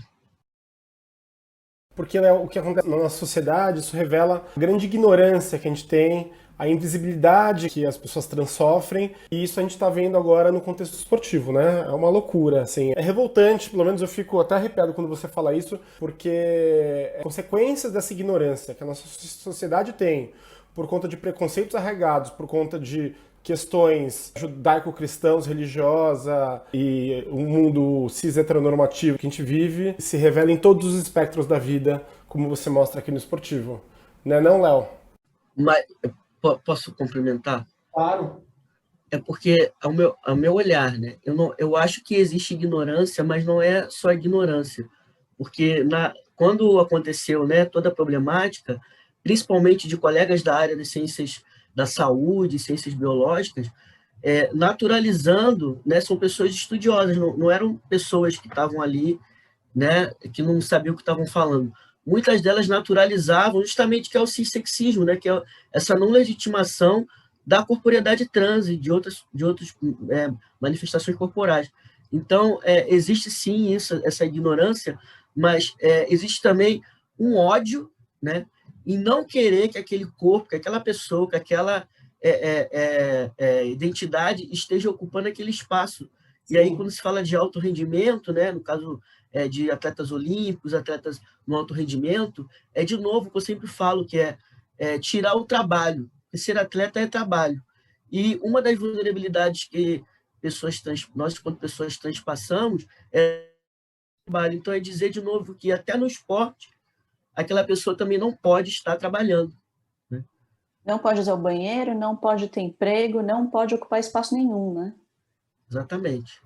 Speaker 2: Porque, né, o que acontece na nossa sociedade, isso revela a grande ignorância que a gente tem a invisibilidade que as pessoas trans sofrem, e isso a gente está vendo agora no contexto esportivo, né? É uma loucura, assim. É revoltante, pelo menos eu fico até arrepiado quando você fala isso, porque consequências dessa ignorância que a nossa sociedade tem, por conta de preconceitos arraigados, por conta de questões judaico-cristãos, religiosa e o mundo cis-heteronormativo que a gente vive, se revela em todos os espectros da vida, como você mostra aqui no esportivo. Né, não, Léo?
Speaker 5: Mas posso complementar?
Speaker 2: Claro.
Speaker 5: É porque, ao meu olhar, né? Eu acho que existe ignorância, mas não é só ignorância. Porque quando aconteceu, né, toda a problemática, principalmente de colegas da área das ciências da saúde, ciências biológicas, naturalizando, né, são pessoas estudiosas, não eram pessoas que estavam ali, né, que não sabiam o que estavam falando. Muitas delas naturalizavam justamente que é o cissexismo, né, que é essa não legitimação da corporeidade trans e de outras manifestações corporais. Então, existe sim essa ignorância, mas existe também um ódio, né, e não querer que aquele corpo, que aquela pessoa, que aquela identidade esteja ocupando aquele espaço. E aí, quando se fala de alto rendimento, né, no caso de atletas olímpicos, atletas no alto rendimento, de novo, o que eu sempre falo, que é tirar o trabalho. E ser atleta é trabalho. E uma das vulnerabilidades que nós, quanto pessoas trans, passamos é trabalho. Então, é dizer de novo que até no esporte, aquela pessoa também não pode estar trabalhando. Né?
Speaker 3: Não pode usar o banheiro, não pode ter emprego, não pode ocupar espaço nenhum, né?
Speaker 5: Exatamente.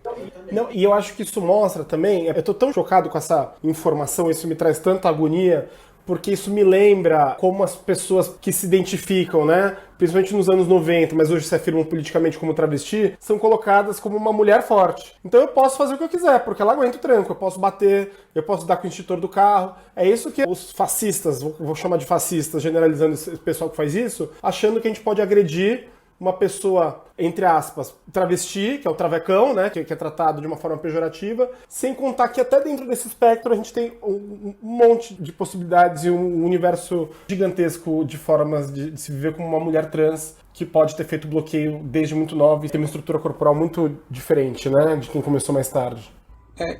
Speaker 2: Não, e eu acho que isso mostra também, eu estou tão chocado com essa informação, isso me traz tanta agonia, porque isso me lembra como as pessoas que se identificam, né, principalmente nos anos 90, mas hoje se afirmam politicamente como travesti, são colocadas como uma mulher forte. Então eu posso fazer o que eu quiser, porque ela aguenta o tranco, eu posso bater, eu posso dar com o extintor do carro. É isso que os fascistas, vou chamar de fascistas, generalizando esse pessoal que faz isso, achando que a gente pode agredir uma pessoa, entre aspas, travesti, que é o travecão, né, que é tratado de uma forma pejorativa, sem contar que até dentro desse espectro a gente tem um monte de possibilidades e um universo gigantesco de formas de se viver como uma mulher trans que pode ter feito bloqueio desde muito nova e tem uma estrutura corporal muito diferente, né, de quem começou mais tarde.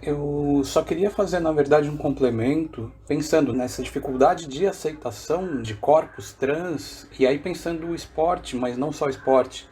Speaker 6: Eu só queria fazer, na verdade, um complemento, pensando nessa dificuldade de aceitação de corpos trans, e aí pensando o esporte, mas não só o esporte,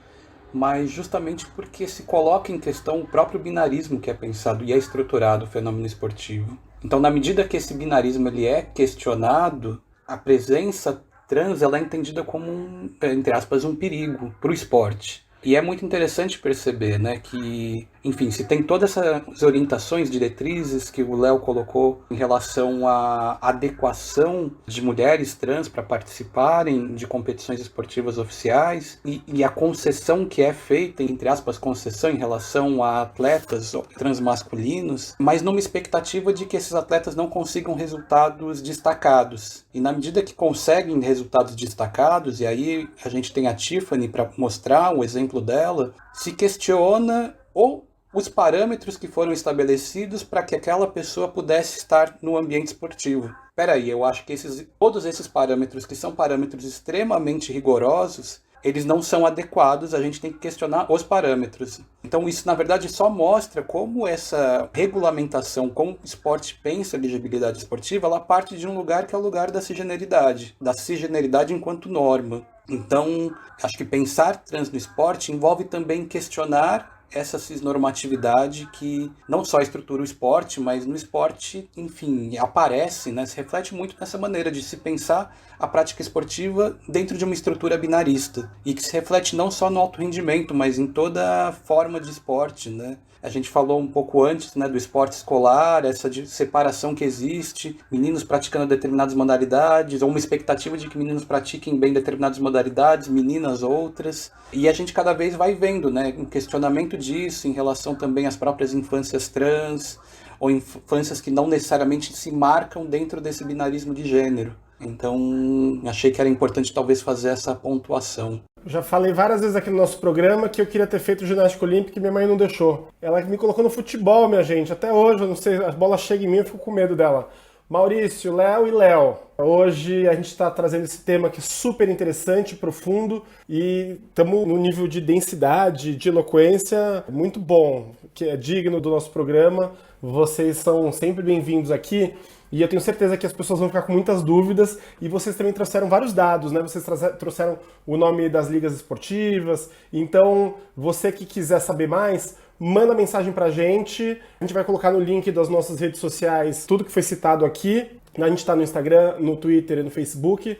Speaker 6: mas justamente porque se coloca em questão o próprio binarismo que é pensado e é estruturado o fenômeno esportivo. Então, na medida que esse binarismo ele é questionado, a presença trans ela é entendida como, entre aspas, um perigo para o esporte. E é muito interessante perceber, né, que, enfim, se tem todas essas orientações, diretrizes que o Léo colocou em relação à adequação de mulheres trans para participarem de competições esportivas oficiais e a concessão que é feita, entre aspas, concessão em relação a atletas transmasculinos, mas numa expectativa de que esses atletas não consigam resultados destacados. E na medida que conseguem resultados destacados, e aí a gente tem a Tiffany para mostrar o exemplo dela, se questiona ou os parâmetros que foram estabelecidos para que aquela pessoa pudesse estar no ambiente esportivo. Peraí, eu acho que todos esses parâmetros, que são parâmetros extremamente rigorosos, eles não são adequados, a gente tem que questionar os parâmetros. Então isso, na verdade, só mostra como essa regulamentação, como o esporte pensa a elegibilidade esportiva, ela parte de um lugar que é o lugar da cisgeneridade enquanto norma. Então, acho que pensar trans no esporte envolve também questionar essa cisnormatividade que não só estrutura o esporte, mas no esporte, enfim, aparece, né, se reflete muito nessa maneira de se pensar a prática esportiva dentro de uma estrutura binarista e que se reflete não só no alto rendimento, mas em toda forma de esporte, né? A gente falou um pouco antes, né, do esporte escolar, essa separação que existe, meninos praticando determinadas modalidades, ou uma expectativa de que meninos pratiquem bem determinadas modalidades, meninas outras. E a gente cada vez vai vendo, né, um questionamento disso em relação também às próprias infâncias trans, ou infâncias que não necessariamente se marcam dentro desse binarismo de gênero. Então, achei que era importante talvez fazer essa pontuação.
Speaker 2: Já falei várias vezes aqui no nosso programa que eu queria ter feito ginástica olímpica e minha mãe não deixou. Ela me colocou no futebol, minha gente. Até hoje, eu não sei, a bola chega em mim, eu fico com medo dela. Maurício, Léo e Léo. Hoje a gente está trazendo esse tema que é super interessante, profundo, e estamos num nível de densidade, de eloquência muito bom, que é digno do nosso programa. Vocês são sempre bem-vindos aqui. E eu tenho certeza que as pessoas vão ficar com muitas dúvidas, e vocês também trouxeram vários dados, né? Vocês trouxeram o nome das ligas esportivas. Então, você que quiser saber mais, manda mensagem pra gente. A gente vai colocar no link das nossas redes sociais tudo que foi citado aqui. A gente está no Instagram, no Twitter e no Facebook,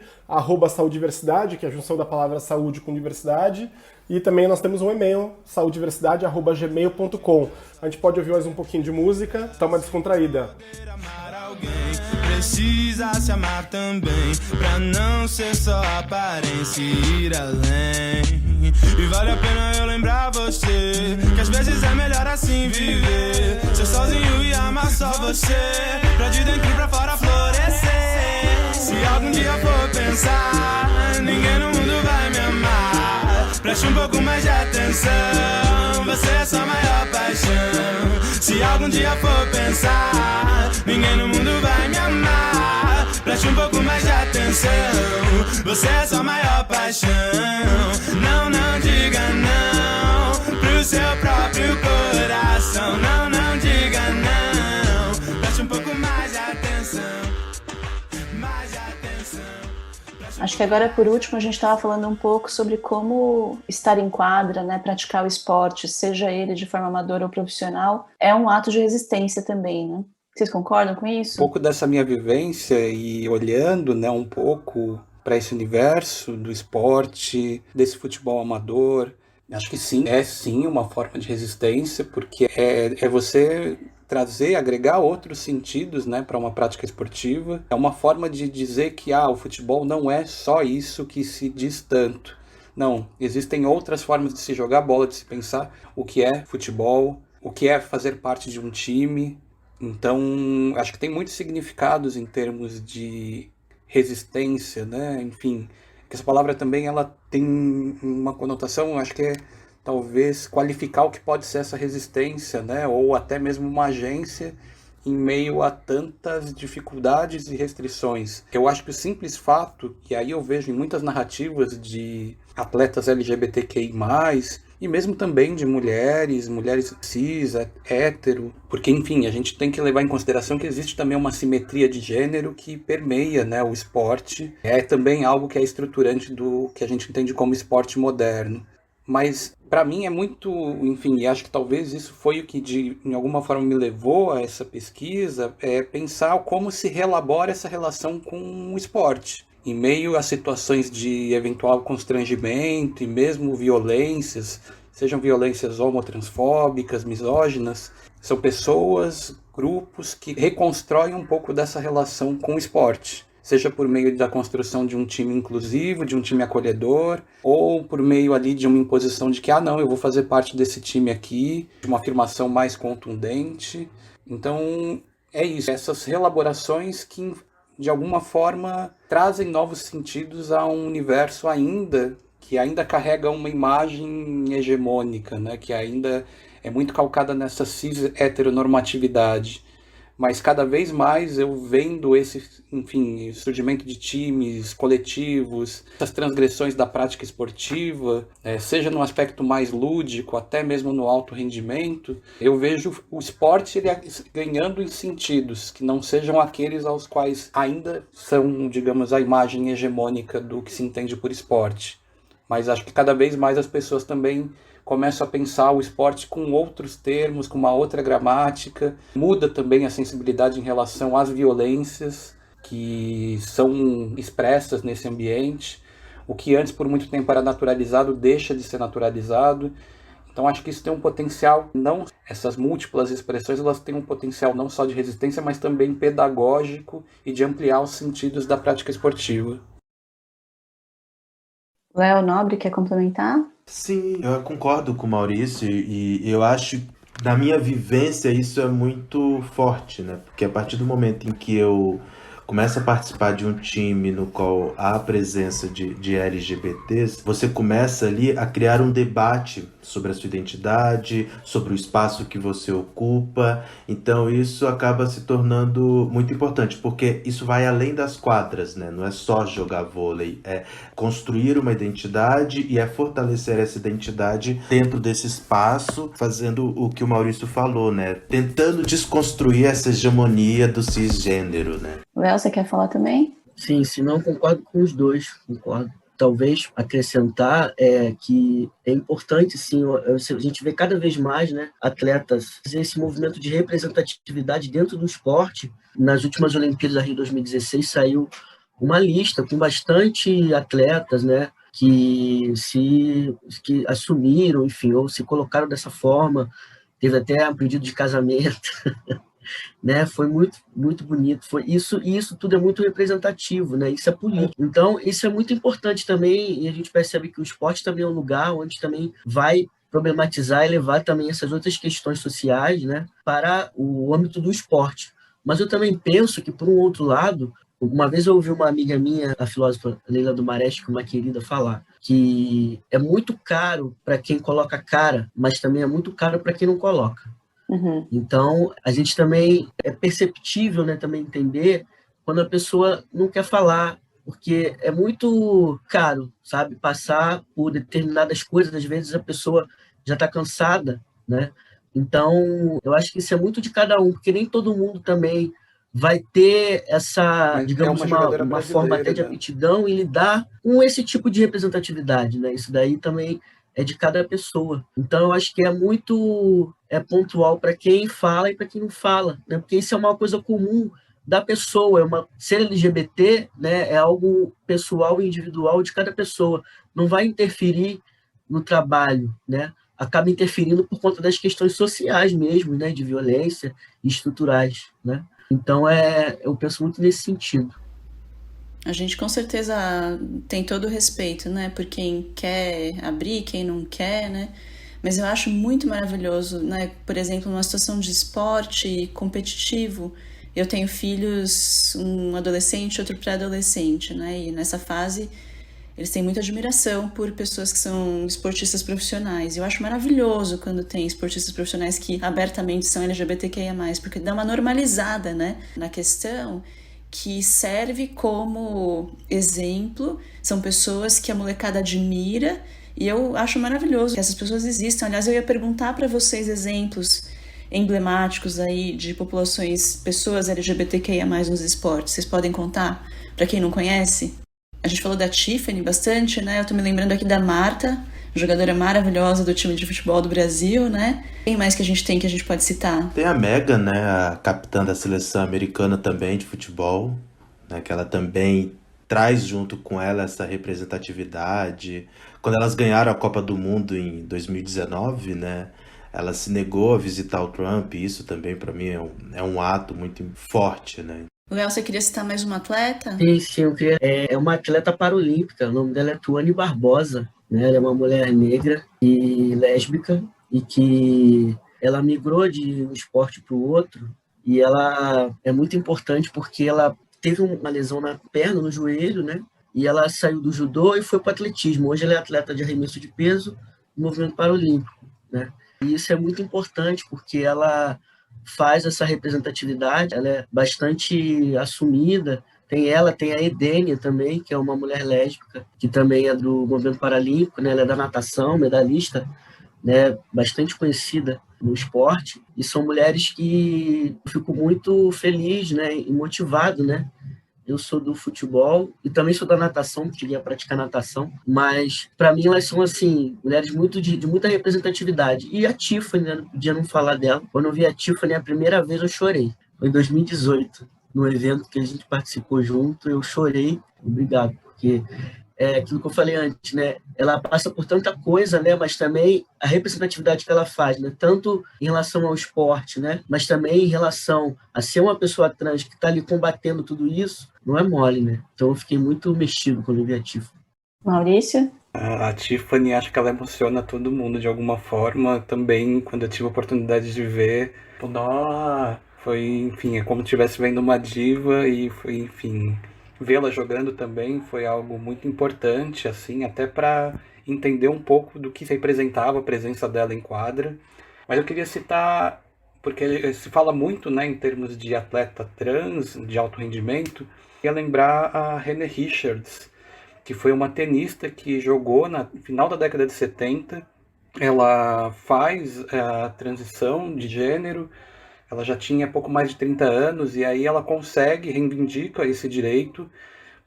Speaker 2: @saudiversidade, que é a junção da palavra saúde com diversidade. E também nós temos um e-mail, saudiversidade@gmail.com. A gente pode ouvir mais um pouquinho de música, tá uma descontraída.
Speaker 7: Precisa se amar também, pra não ser só aparência e ir além. E vale a pena eu lembrar você, que às vezes é melhor assim viver. Ser sozinho e amar só você, pra de dentro pra fora florescer. Se algum dia for pensar, ninguém no mundo vai me amar. Preste um pouco mais de atenção, você é sua maior paixão. Se algum dia for pensar, ninguém no mundo vai me amar. Preste um pouco mais de atenção, você é sua maior paixão. Não, não diga não pro seu próprio coração. Não, não diga não. Preste um pouco mais de atenção, mais de atenção.
Speaker 3: Acho que agora, por último, a gente estava falando um pouco sobre como estar em quadra, né, praticar o esporte, seja ele de forma amadora ou profissional, é um ato de resistência também, né? Vocês concordam com isso?
Speaker 6: Um pouco dessa minha vivência e olhando, né, um pouco para esse universo do esporte, desse futebol amador, acho que sim, é sim uma forma de resistência, porque é você trazer, agregar outros sentidos, né, para uma prática esportiva. É uma forma de dizer que o futebol não é só isso que se diz tanto. Não, existem outras formas de se jogar bola, de se pensar o que é futebol, o que é fazer parte de um time. Então, acho que tem muitos significados em termos de resistência, né? Enfim, que essa palavra também ela tem uma conotação, acho que é talvez qualificar o que pode ser essa resistência, né? Ou até mesmo uma agência em meio a tantas dificuldades e restrições. Eu acho que o simples fato, e aí eu vejo em muitas narrativas de atletas LGBTQI+, e mesmo também de mulheres cis, hétero, porque, enfim, a gente tem que levar em consideração que existe também uma simetria de gênero que permeia, né, o esporte. É também algo que é estruturante do que a gente entende como esporte moderno. Mas, para mim, é muito, enfim, e acho que talvez isso foi o que, em alguma forma, me levou a essa pesquisa, é pensar como se relabora essa relação com o esporte. Em meio a situações de eventual constrangimento e mesmo violências, sejam violências homotransfóbicas, misóginas, são pessoas, grupos que reconstroem um pouco dessa relação com o esporte. Seja por meio da construção de um time inclusivo, de um time acolhedor, ou por meio ali de uma imposição de que, não, eu vou fazer parte desse time aqui, de uma afirmação mais contundente. Então, é isso, essas relaborações que, de alguma forma, trazem novos sentidos a um universo que ainda carrega uma imagem hegemônica, né? Que ainda é muito calcada nessa cis-heteronormatividade. Mas cada vez mais eu vendo esse, enfim, surgimento de times, coletivos, essas transgressões da prática esportiva, seja no aspecto mais lúdico, até mesmo no alto rendimento, eu vejo o esporte ele ganhando em sentidos que não sejam aqueles aos quais ainda são, digamos, a imagem hegemônica do que se entende por esporte. Mas acho que cada vez mais as pessoas também começam a pensar o esporte com outros termos, com uma outra gramática. Muda também a sensibilidade em relação às violências que são expressas nesse ambiente. O que antes por muito tempo era naturalizado deixa de ser naturalizado. Então acho que isso tem um potencial, não essas múltiplas expressões, elas têm um potencial não só de resistência, mas também pedagógico e de ampliar os sentidos da prática esportiva.
Speaker 3: Léo Nobre, quer complementar?
Speaker 4: Sim, eu concordo com o Maurício e eu acho, na minha vivência, isso é muito forte, né? Porque a partir do momento em que eu começa a participar de um time no qual há a presença de LGBTs, você começa ali a criar um debate sobre a sua identidade, sobre o espaço que você ocupa. Então isso acaba se tornando muito importante, porque isso vai além das quadras, né? Não é só jogar vôlei, é construir uma identidade e é fortalecer essa identidade dentro desse espaço, fazendo o que o Maurício falou, né? Tentando desconstruir essa hegemonia do cisgênero, né?
Speaker 3: Léo, você quer falar também?
Speaker 5: Sim, se não, concordo com os dois, concordo. Talvez acrescentar que é importante, sim, a gente vê cada vez mais, né, atletas fazer esse movimento de representatividade dentro do esporte. Nas últimas Olimpíadas da Rio 2016 saiu uma lista com bastante atletas, né, que assumiram, enfim, ou se colocaram dessa forma. Teve até um pedido de casamento. Né, foi muito, muito bonito. Isso tudo é muito representativo, né? Isso é político. Então, isso é muito importante também, e a gente percebe que o esporte também é um lugar onde também vai problematizar e levar também essas outras questões sociais, né, para o âmbito do esporte. Mas eu também penso que, por um outro lado, uma vez eu ouvi uma amiga minha, a filósofa Leila do Mareste, uma querida, falar que é muito caro para quem coloca cara, mas também é muito caro para quem não coloca.
Speaker 3: Uhum.
Speaker 5: Então, a gente também é perceptível, né, também entender quando a pessoa não quer falar, porque é muito caro, sabe, passar por determinadas coisas, às vezes a pessoa já está cansada, né? Então, eu acho que isso é muito de cada um, porque nem todo mundo também vai ter essa,
Speaker 6: Mas
Speaker 5: digamos,
Speaker 6: é uma jogadora
Speaker 5: uma forma até de
Speaker 6: brasileira, né?
Speaker 5: aptidão em lidar com esse tipo de representatividade, né? Isso daí também é de cada pessoa. Então, eu acho que é pontual para quem fala e para quem não fala, né? Porque isso é uma coisa comum da pessoa, ser LGBT, né, é algo pessoal e individual de cada pessoa. Não vai interferir no trabalho, né? Acaba interferindo por conta das questões sociais mesmo, né, de violência e estruturais, né? Então, eu penso muito nesse sentido.
Speaker 3: A gente com certeza tem todo o respeito, né, por quem quer abrir, quem não quer, né? Mas eu acho muito maravilhoso, né? Por exemplo, numa situação de esporte competitivo, eu tenho filhos, um adolescente e outro pré-adolescente, né? E nessa fase eles têm muita admiração por pessoas que são esportistas profissionais. Eu acho maravilhoso quando tem esportistas profissionais que abertamente são LGBTQIA+, porque dá uma normalizada, né, na questão, que serve como exemplo. São pessoas que a molecada admira e eu acho maravilhoso que essas pessoas existam. Aliás, eu ia perguntar para vocês exemplos emblemáticos aí de populações, pessoas LGBTQIA+, nos esportes. Vocês podem contar para quem não conhece? A gente falou da Tiffany bastante, né? Eu tô me lembrando aqui da Marta, jogadora maravilhosa do time de futebol do Brasil, né? Quem mais que a gente tem que a gente pode citar?
Speaker 4: Tem a Megan, né, a capitã da seleção americana também de futebol, né, que ela também traz junto com ela essa representatividade. Quando elas ganharam a Copa do Mundo em 2019, né, ela se negou a visitar o Trump, e isso também para mim é um ato muito forte, né?
Speaker 3: Léo, você queria citar mais uma atleta?
Speaker 5: Sim, eu queria. É uma atleta paralímpica, o nome dela é Tuane Barbosa, né? Ela é uma mulher negra e lésbica, e que ela migrou de um esporte para o outro, e ela é muito importante porque ela teve uma lesão na perna, no joelho, né? E ela saiu do judô e foi para o atletismo. Hoje ela é atleta de arremesso de peso no movimento paralímpico, né? E isso é muito importante porque ela faz essa representatividade, ela é bastante assumida. Tem a Edênia também, que é uma mulher lésbica, que também é do movimento paralímpico, né? Ela é da natação, medalhista, né? Bastante conhecida no esporte. E são mulheres que eu fico muito feliz, né? E motivado, né? Eu sou do futebol e também sou da natação, cheguei a praticar natação, mas para mim elas são assim, mulheres de muita representatividade. E a Tiffany, né, não podia não falar dela. Quando eu vi a Tiffany a primeira vez eu chorei. Foi em 2018, no evento que a gente participou junto, eu chorei. Obrigado, porque é aquilo que eu falei antes, né? Ela passa por tanta coisa, né? Mas também a representatividade que ela faz, né? Tanto em relação ao esporte, né? Mas também em relação a ser uma pessoa trans que está ali combatendo tudo isso, não é mole, né? Então eu fiquei muito mexido quando eu vi a Tiffany.
Speaker 3: Maurício?
Speaker 6: A Tiffany, acho que ela emociona todo mundo de alguma forma. Também, quando eu tive a oportunidade de ver, Foi, enfim, é como se estivesse vendo uma diva e foi, enfim, vê-la jogando também foi algo muito importante, assim, até para entender um pouco do que representava a presença dela em quadra. Mas eu queria citar, porque se fala muito, né, em termos de atleta trans, de alto rendimento, ia lembrar a Renée Richards, que foi uma tenista que jogou no final da década de 70. Ela faz a transição de gênero, ela já tinha pouco mais de 30 anos, e aí ela reivindica esse direito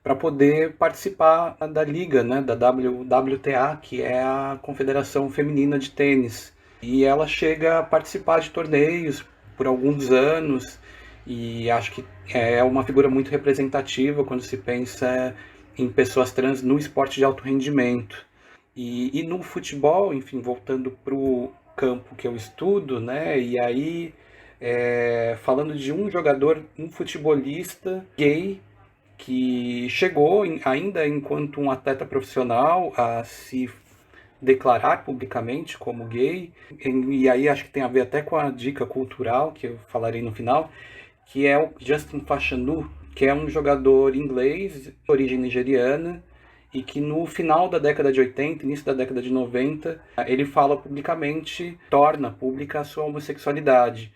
Speaker 6: para poder participar da liga, né, da WTA, que é a Confederação Feminina de Tênis. E ela chega a participar de torneios por alguns anos, e acho que é uma figura muito representativa quando se pensa em pessoas trans no esporte de alto rendimento. E no futebol, enfim, voltando para o campo que eu estudo, né, e aí falando de um jogador, um futebolista gay, que chegou, ainda enquanto um atleta profissional, a se declarar publicamente como gay, e aí acho que tem a ver até com a dica cultural, que eu falarei no final, que é o Justin Fashanu, que é um jogador inglês, de origem nigeriana, e que no final da década de 80, início da década de 90, ele fala publicamente, torna pública a sua homossexualidade,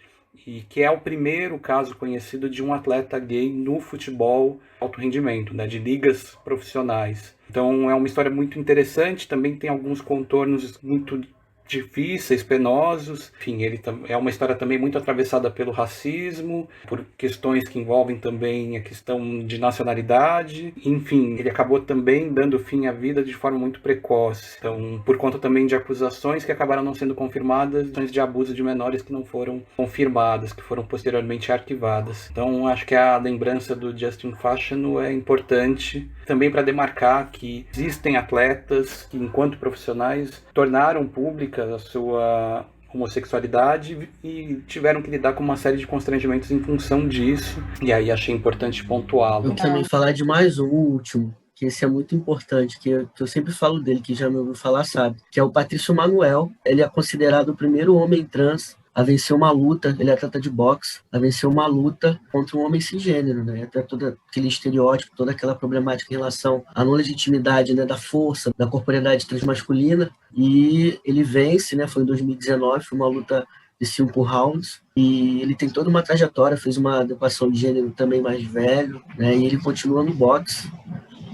Speaker 6: e que é o primeiro caso conhecido de um atleta gay no futebol alto rendimento, né, de ligas profissionais. Então é uma história muito interessante, também tem alguns contornos muito difíceis, penosos. Enfim, ele é uma história também muito atravessada pelo racismo, por questões que envolvem também a questão de nacionalidade. Enfim, ele acabou também dando fim à vida de forma muito precoce. Então, por conta também de acusações que acabaram não sendo confirmadas, questões de abuso de menores que não foram confirmadas, que foram posteriormente arquivadas. Então, acho que a lembrança do Justin Fashanu é importante também para demarcar que existem atletas que, enquanto profissionais, tornaram pública a sua homossexualidade e tiveram que lidar com uma série de constrangimentos em função disso. E aí achei importante pontuá-lo.
Speaker 5: Eu também falar de mais um último, que esse é muito importante, que eu sempre falo dele, que já me ouviu falar sabe, que é o Patrício Manuel. Ele é considerado o primeiro homem trans a vencer uma luta, ele é atleta de boxe, a vencer uma luta contra um homem cisgênero, né? Até todo aquele estereótipo, toda aquela problemática em relação à não legitimidade, né, da força, da corporeidade transmasculina, e ele vence, né? Foi em 2019, foi uma luta de 5 rounds, e ele tem toda uma trajetória, fez uma adequação de gênero também mais velho, né? E ele continua no boxe.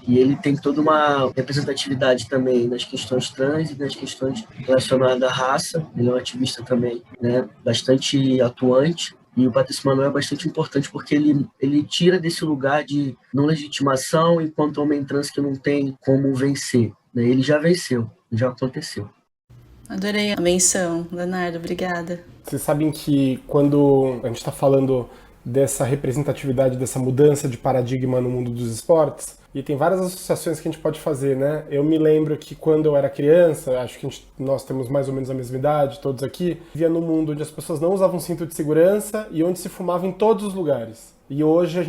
Speaker 5: E ele tem toda uma representatividade também nas questões trans e nas questões relacionadas à raça. Ele é um ativista também, né, bastante atuante. E o Patrício Manuel é bastante importante porque ele tira desse lugar de não legitimação enquanto homem trans que não tem como vencer, né? Ele já venceu, já aconteceu.
Speaker 3: Adorei a menção, Leonardo, obrigada.
Speaker 2: Vocês sabem que quando a gente está falando dessa representatividade, dessa mudança de paradigma no mundo dos esportes, e tem várias associações que a gente pode fazer, né? Eu me lembro que quando eu era criança, acho que nós temos mais ou menos a mesma idade, todos aqui, vivia num mundo onde as pessoas não usavam cinto de segurança e onde se fumava em todos os lugares. E hoje a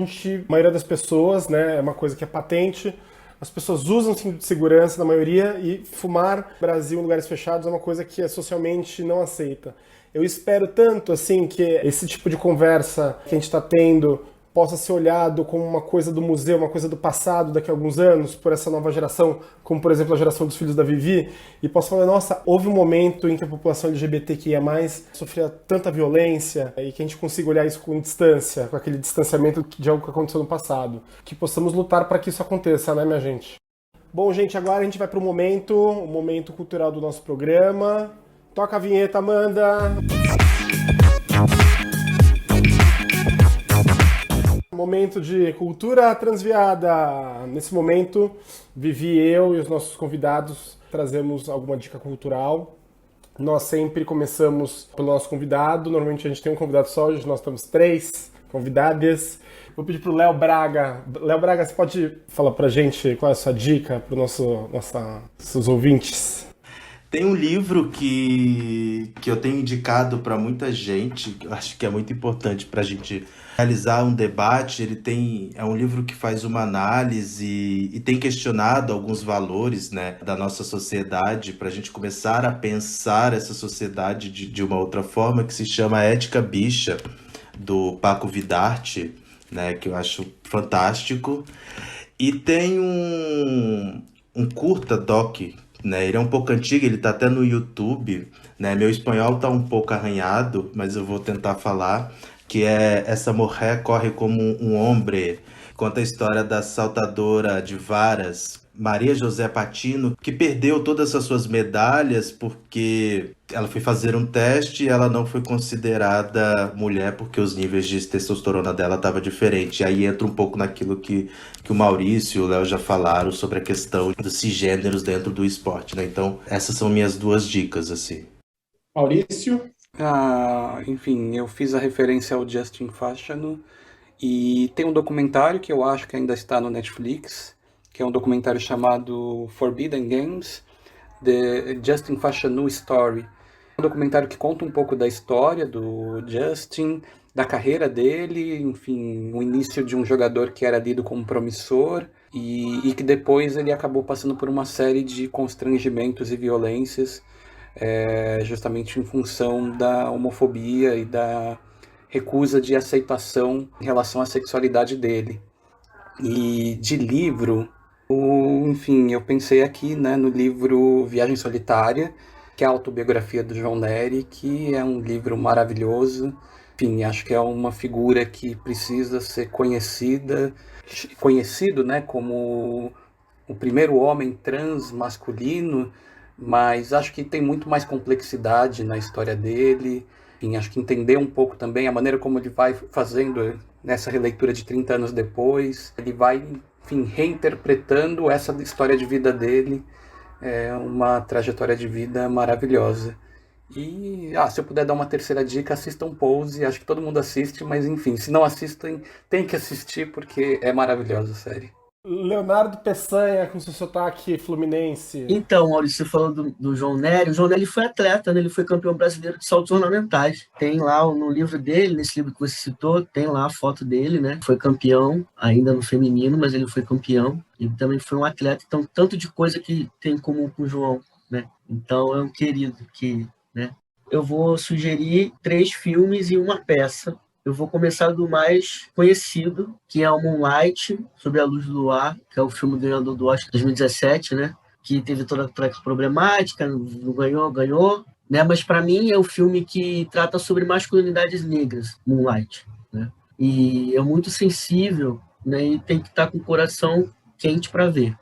Speaker 2: maioria das pessoas, né, é uma coisa que é patente, as pessoas usam cinto de segurança na maioria e fumar no Brasil em lugares fechados é uma coisa que é socialmente não aceita. Eu espero tanto, assim, que esse tipo de conversa que a gente está tendo possa ser olhado como uma coisa do museu, uma coisa do passado daqui a alguns anos, por essa nova geração, como por exemplo a geração dos filhos da Vivi, e possa falar, nossa, houve um momento em que a população LGBTQIA+, sofria tanta violência, e que a gente consiga olhar isso com distância, com aquele distanciamento de algo que aconteceu no passado. Que possamos lutar para que isso aconteça, né, minha gente? Bom, gente, agora a gente vai para o momento cultural do nosso programa. Toca a vinheta, Amanda! Momento de cultura transviada. Nesse momento, Vivi, eu e os nossos convidados trazemos alguma dica cultural. Nós sempre começamos pelo nosso convidado. Normalmente a gente tem um convidado só, hoje nós temos 3 convidadas. Vou pedir para o Léo Braga. Léo Braga, você pode falar para a gente qual é a sua dica para os nossos ouvintes?
Speaker 4: Tem um livro que eu tenho indicado para muita gente, que eu acho que é muito importante para a gente realizar um debate. É um livro que faz uma análise e tem questionado alguns valores, né, da nossa sociedade, para a gente começar a pensar essa sociedade de uma outra forma, que se chama Ética Bicha, do Paco Vidarte, né, que eu acho fantástico. E tem um curta doc, né, ele é um pouco antigo, ele tá até no YouTube, né, meu espanhol tá um pouco arranhado, mas eu vou tentar falar, que é Essa Mulher Corre Como um Hombre, conta a história da saltadora de varas, Maria José Patino, que perdeu todas as suas medalhas porque ela foi fazer um teste e ela não foi considerada mulher porque os níveis de testosterona dela estavam diferentes. E aí entra um pouco naquilo que o Maurício e o Léo já falaram sobre a questão dos cisgêneros dentro do esporte, né? Então, essas são minhas duas dicas, assim.
Speaker 2: Maurício?
Speaker 6: Enfim, eu fiz a referência ao Justin Fashanu e tem um documentário que eu acho que ainda está no Netflix, que é um documentário chamado Forbidden Games, The Justin Fashanu Story. É um documentário que conta um pouco da história do Justin, da carreira dele, enfim, o início de um jogador que era lido como promissor e que depois ele acabou passando por uma série de constrangimentos e violências, justamente em função da homofobia e da recusa de aceitação em relação à sexualidade dele. E de livro, enfim, eu pensei aqui, né, no livro Viagem Solitária, que é a autobiografia do João Nery, que é um livro maravilhoso. Enfim, acho que é uma figura que precisa ser conhecido, né, como o primeiro homem trans masculino, mas acho que tem muito mais complexidade na história dele. Enfim, acho que entender um pouco também a maneira como ele vai fazendo nessa releitura de 30 anos depois, ele vai, enfim, reinterpretando essa história de vida dele, uma trajetória de vida maravilhosa. E, se eu puder dar uma terceira dica, assistam Pose, acho que todo mundo assiste, mas enfim, se não assistem, tem que assistir porque é maravilhosa a série.
Speaker 2: Leonardo Peçanha, com seu sotaque fluminense.
Speaker 5: Então, Maurício, você falou do João Nery. O João Nery foi atleta, né? Ele foi campeão brasileiro de saltos ornamentais. Tem lá no livro dele, nesse livro que você citou, tem lá a foto dele, né? Foi campeão, ainda no feminino, mas ele foi campeão. Ele também foi um atleta, então, tanto de coisa que tem em comum com o João, né? Então, é um querido que, né? Eu vou sugerir 3 filmes e uma peça. Eu vou começar do mais conhecido, que é o Moonlight, Sob a Luz do Luar, que é o filme ganhador do Oscar 2017, né? Que teve toda a problemática, não ganhou, né? Mas para mim é um filme que trata sobre masculinidades negras, Moonlight, né? E é muito sensível, né? E tem que estar com o coração quente para ver,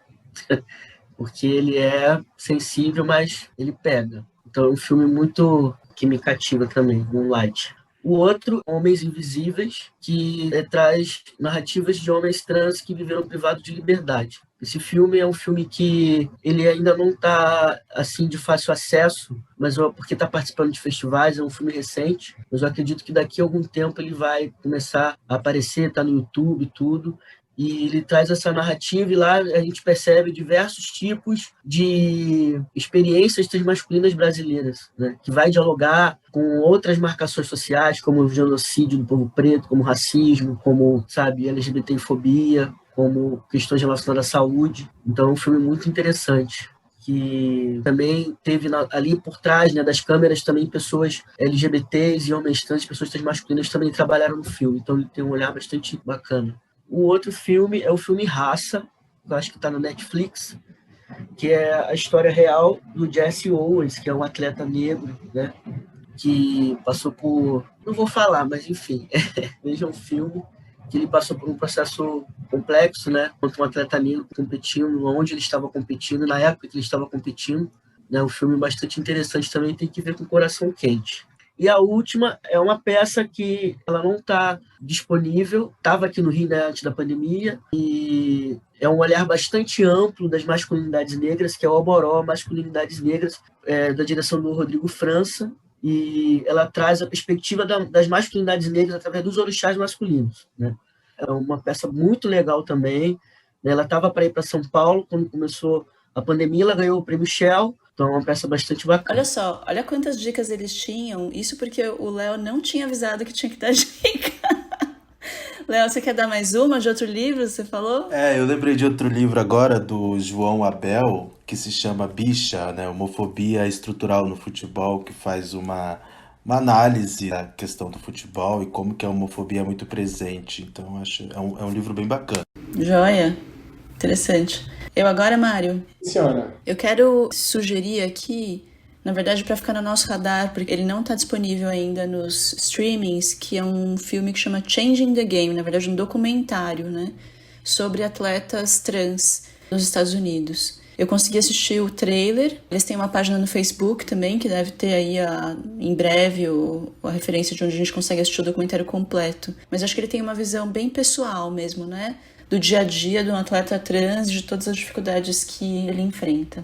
Speaker 5: porque ele é sensível, mas ele pega. Então é um filme muito que me cativa também, Moonlight. O outro, Homens Invisíveis, que traz narrativas de homens trans que viveram privados de liberdade. Esse filme é um filme que ele ainda não está assim de fácil acesso, mas porque está participando de festivais, é um filme recente, mas eu acredito que daqui a algum tempo ele vai começar a aparecer, está no YouTube e tudo. E ele traz essa narrativa e lá a gente percebe diversos tipos de experiências transmasculinas brasileiras, né? Que vai dialogar com outras marcações sociais, como o genocídio do povo preto, como racismo, como, sabe, LGBTfobia, como questões relacionadas à saúde. Então é um filme muito interessante, que também teve ali por trás, né, das câmeras também pessoas LGBTs e homens trans, pessoas transmasculinas também trabalharam no filme. Então ele tem um olhar bastante bacana. O outro filme é o filme Raça, que eu acho que está no Netflix, que é a história real do Jesse Owens, que é um atleta negro, né, que passou por... Não vou falar, mas enfim, veja um filme que ele passou por um processo complexo, né, contra um atleta negro competindo, onde ele estava competindo, na época que ele estava competindo. Né, um filme bastante interessante também, tem que ver com o coração quente. E a última é uma peça que ela não está disponível, estava aqui no Rio, né, antes da pandemia, e é um olhar bastante amplo das masculinidades negras, que é o Oboró, Masculinidades Negras, da direção do Rodrigo França, e ela traz a perspectiva das masculinidades negras através dos orixás masculinos. Né? É uma peça muito legal também, né? Ela estava para ir para São Paulo, quando começou a pandemia, ela ganhou o prêmio Shell. Então é uma peça bastante bacana.
Speaker 3: Olha só, olha quantas dicas eles tinham. Isso porque o Léo não tinha avisado que tinha que dar dica. Léo, você quer dar mais uma de outro livro, você falou?
Speaker 4: Eu lembrei de outro livro agora, do João Abel, que se chama Bicha, né? Homofobia Estrutural no Futebol, que faz uma uma análise da questão do futebol e como que a homofobia é muito presente. Então, acho é um livro bem bacana.
Speaker 3: Joia. Interessante. Eu agora, Mário,
Speaker 2: Senhora.
Speaker 3: eu quero sugerir aqui, na verdade, para ficar no nosso radar, porque ele não está disponível ainda nos streamings, que é um filme que chama Changing the Game, na verdade, um documentário, né, sobre atletas trans nos Estados Unidos. Eu consegui assistir o trailer, eles têm uma página no Facebook também, que deve ter aí em breve a referência de onde a gente consegue assistir o documentário completo. Mas acho que ele tem uma visão bem pessoal mesmo, né? Do dia a dia de um atleta trans, de todas as dificuldades que ele enfrenta.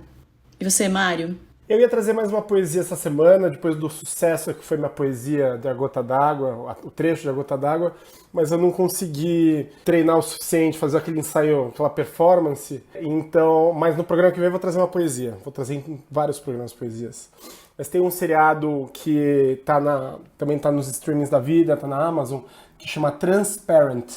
Speaker 3: E você, Mário?
Speaker 2: Eu ia trazer mais uma poesia essa semana, depois do sucesso que foi minha poesia de A Gota d'Água, o trecho de A Gota d'Água, mas eu não consegui treinar o suficiente, fazer aquele ensaio, aquela performance. Então, mas no programa que vem eu vou trazer uma poesia. Vou trazer em vários programas poesias. Mas tem um seriado que também tá nos streamings da vida, tá na Amazon, que chama Transparent.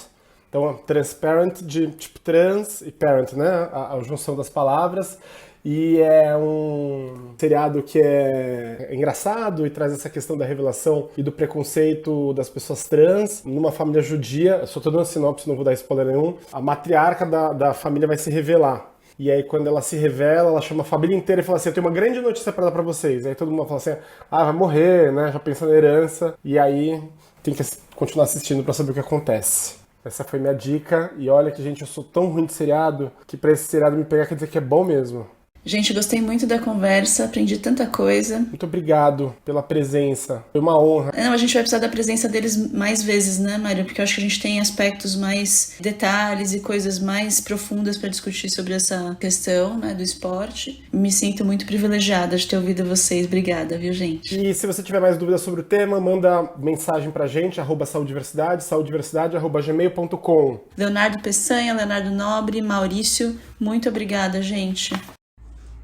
Speaker 2: Então, Transparent de tipo trans e parent, né? A junção das palavras. E é um seriado que é engraçado e traz essa questão da revelação e do preconceito das pessoas trans numa família judia. Eu só tô dando sinopse, não vou dar spoiler nenhum. A matriarca da família vai se revelar. E aí, quando ela se revela, ela chama a família inteira e fala assim: eu tenho uma grande notícia para dar pra vocês. Aí todo mundo fala assim: ah, vai morrer, né? Já pensa na herança. E aí, tem que continuar assistindo pra saber o que acontece. Essa foi minha dica. E olha que, gente, eu sou tão ruim de seriado que pra esse seriado me pegar quer dizer que é bom mesmo.
Speaker 3: Gente, gostei muito da conversa, aprendi tanta coisa.
Speaker 2: Muito obrigado pela presença, foi uma honra.
Speaker 3: Não, a gente vai precisar da presença deles mais vezes, né, Mário? Porque eu acho que a gente tem aspectos mais, detalhes e coisas mais profundas para discutir sobre essa questão, né, do esporte. Me sinto muito privilegiada de ter ouvido vocês. Obrigada, viu, gente?
Speaker 2: E se você tiver mais dúvidas sobre o tema, manda mensagem pra gente, @saudiversidade, saudiversidade@gmail.com.
Speaker 3: Leonardo Peçanha, Leonardo Nobre, Maurício, muito obrigada, gente.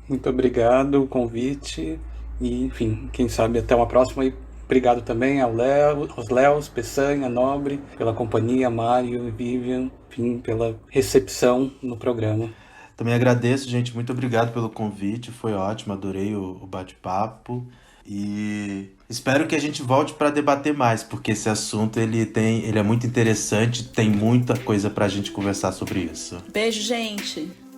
Speaker 6: Muito obrigado o convite e, enfim, quem sabe até uma próxima. E obrigado também aos Léos, Peçanha, Nobre, pela companhia, Mário e Vivian, enfim, pela recepção no programa.
Speaker 4: Também agradeço, gente, muito obrigado pelo convite, foi ótimo, adorei o bate-papo e espero que a gente volte para debater mais, porque esse assunto ele é muito interessante, tem muita coisa para a gente conversar sobre isso.
Speaker 3: Beijo, gente!